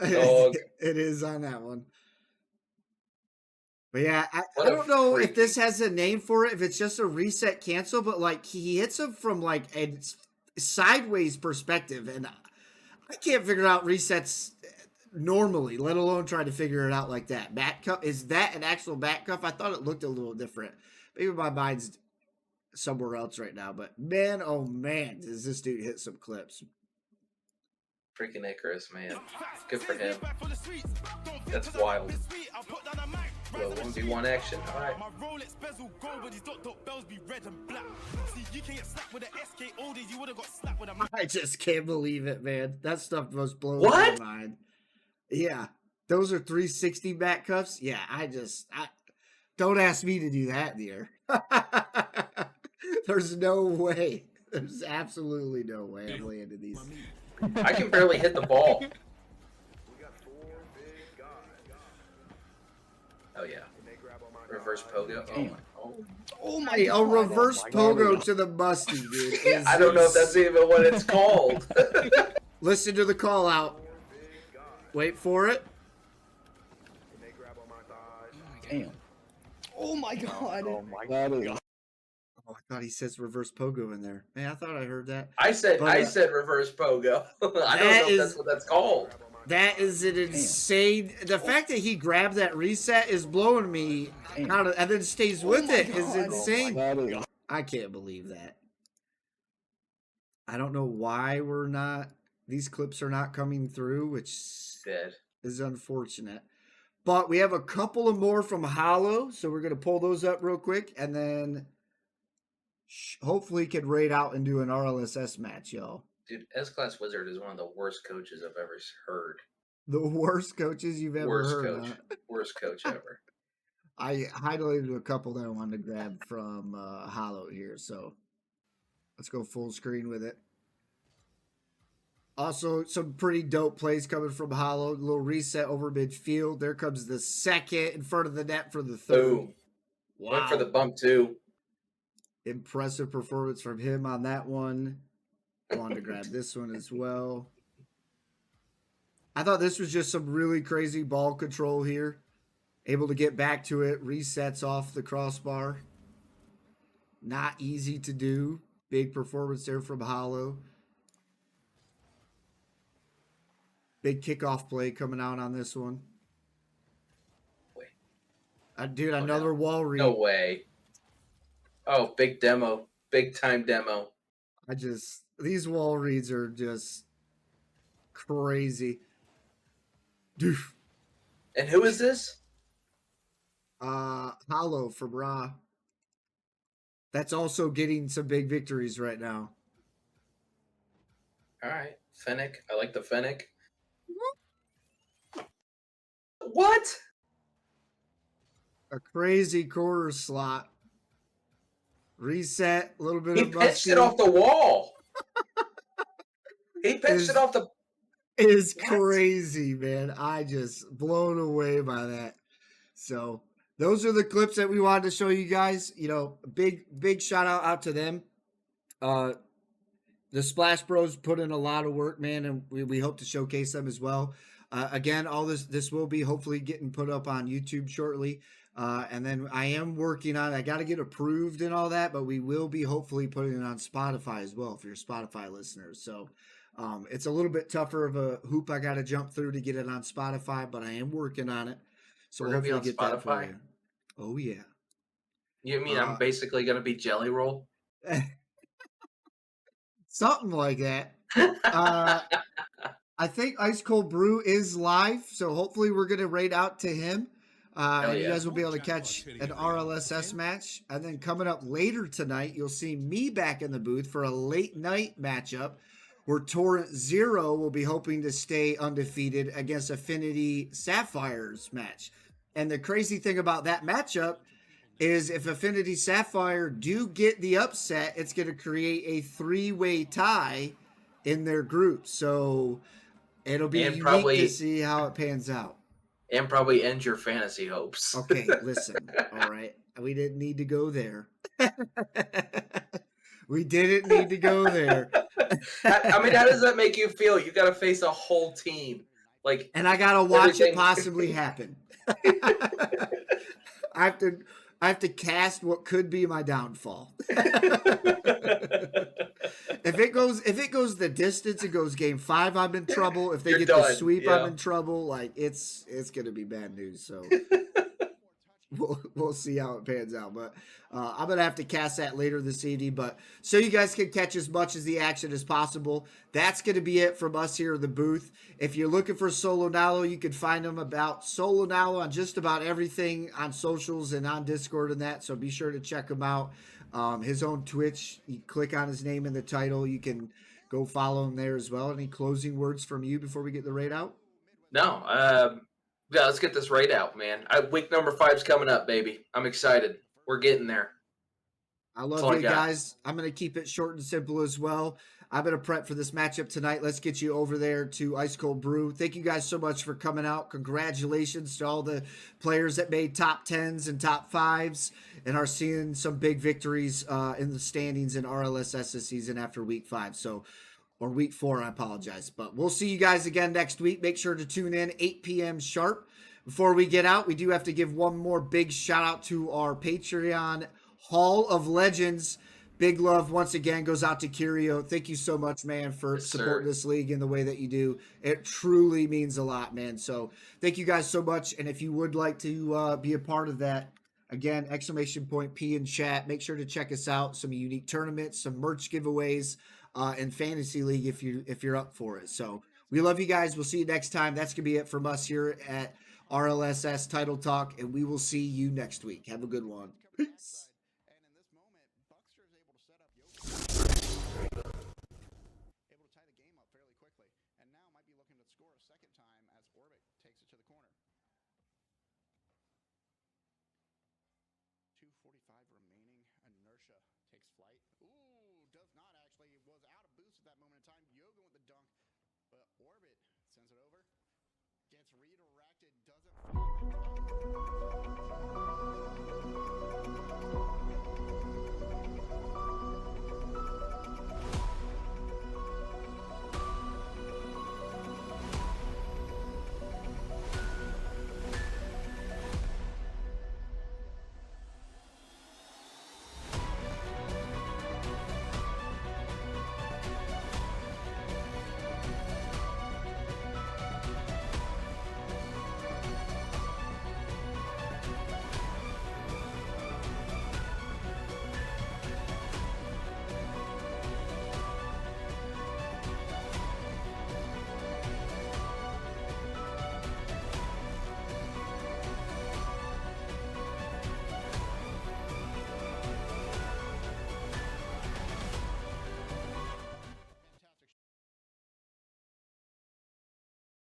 Dog. It is on that one. But yeah, I don't know if this has a name for it, if it's just a reset cancel, but he hits him from a sideways perspective, and I can't figure out resets normally, let alone try to figure it out like that. Back cuff, is that an actual back cuff? I thought it looked a little different. Maybe my mind's somewhere else right now, but man, oh man, does this dude hit some clips. Freaking Icarus, man. Good for him. That's wild. Well, 1v1 action. All right. I just can't believe it, man. That stuff was blowing my mind. Yeah. Those are 360 back cuffs. Yeah, I don't ask me to do that, dear. There's no way. There's absolutely no way I'm landing these. I can barely hit the ball. Oh yeah. Reverse pogo. Oh my! A reverse pogo to the musty, dude. I don't know if that's even what it's called. Listen to the call out. Wait for it. Damn. Oh my god. Oh, I thought he says reverse pogo in there. Man, I thought I heard that. I said reverse pogo. I don't know if that's what that's called. That is an insane. The fact that he grabbed that reset is blowing me out of, and then stays with it is insane. I can't believe that. I don't know why these clips are not coming through, which is unfortunate. But we have a couple of more from Hollow, so we're going to pull those up real quick, and then hopefully can raid out and do an RLSS match, y'all. Dude, S-Class Wizard is one of the worst coaches I've ever heard. The worst coaches you've ever heard. Worst coach ever. I highlighted a couple that I wanted to grab from Hollow here, so let's go full screen with it. Also, some pretty dope plays coming from Hollow. A little reset over midfield. There comes the second in front of the net for the third. Boom. Wow. Went for the bump, too. Impressive performance from him on that one. I wanted to grab this one as well. I thought this was just some really crazy ball control here. Able to get back to it. Resets off the crossbar. Not easy to do. Big performance there from Hollow. Big kickoff play coming out on this one. Wait. Dude, another wall read. No way. Oh, big demo. Big time demo. These wall reads are just crazy. Dude. And who is this? Hollow from Raw. That's also getting some big victories right now. All right. Fennec. I like the Fennec. What? A crazy quarter slot. Reset, a little bit of musty. He pitched it off the wall. He pitched it off the... It is crazy, man. I just blown away by that. So those are the clips that we wanted to show you guys. You know, big shout out to them. The Splash Bros put in a lot of work, man, and we hope to showcase them as well. Again, all this will be hopefully getting put up on YouTube shortly. And then I am working on, I got to get approved and all that, but we will be hopefully putting it on Spotify as well for your Spotify listeners. So it's a little bit tougher of a hoop I got to jump through to get it on Spotify, but I am working on it. So we're going to be on get Spotify? That for you. Oh, yeah. You mean I'm basically going to be Jelly Roll? Something like that. I think Ice Cold Brew is live, so hopefully we're going to raid out to him. And you guys will be able to catch an RLSS match. And then coming up later tonight, you'll see me back in the booth for a late night matchup where Torrent Zero will be hoping to stay undefeated against Affinity Sapphires match. And the crazy thing about that matchup is if Affinity Sapphire do get the upset, it's going to create a 3-way tie in their group. So it'll be unique to see how it pans out. And probably end your fantasy hopes. Okay, listen. All right. We didn't need to go there. We didn't need to go there. I mean, how does that make you feel? You got to face a whole team. And I got to watch it possibly happen. I have to cast what could be my downfall. If it goes the distance, it goes game 5, I'm in trouble. If they get the sweep, I'm in trouble. It's gonna be bad news. So we'll see how it pans out. But I'm gonna have to cast that later this evening. But so you guys can catch as much of the action as possible. That's gonna be it from us here in the booth. If you're looking for Solo Nalo, you can find them about Solo Nalo on just about everything on socials and on Discord and that. So be sure to check him out. His own Twitch, you click on his name in the title. You can go follow him there as well. Any closing words from you before we get the raid out? No. Yeah, let's get this right out, man. Week number 5's coming up, baby. I'm excited. We're getting there. I love you guys. I'm going to keep it short and simple as well. I'm going to prep for this matchup tonight. Let's get you over there to Ice Cold Brew. Thank you guys so much for coming out. Congratulations to all the players that made top 10s and top 5s and are seeing some big victories in the standings in RLSS this season after week 5. Or week 4, I apologize. But we'll see you guys again next week. Make sure to tune in 8 p.m. sharp. Before we get out, we do have to give one more big shout out to our Patreon Hall of Legends. Big love once again goes out to Curio. Thank you so much, man, for supporting this league in the way that you do. It truly means a lot, man. So thank you guys so much. And if you would like to be a part of that, again, !P in chat. Make sure to check us out. Some unique tournaments, some merch giveaways, and fantasy league if you're up for it. So we love you guys. We'll see you next time. That's gonna be it from us here at RLSS Tidal Talk, and we will see you next week. Have a good one. Peace. Orbit sends it over, gets redirected.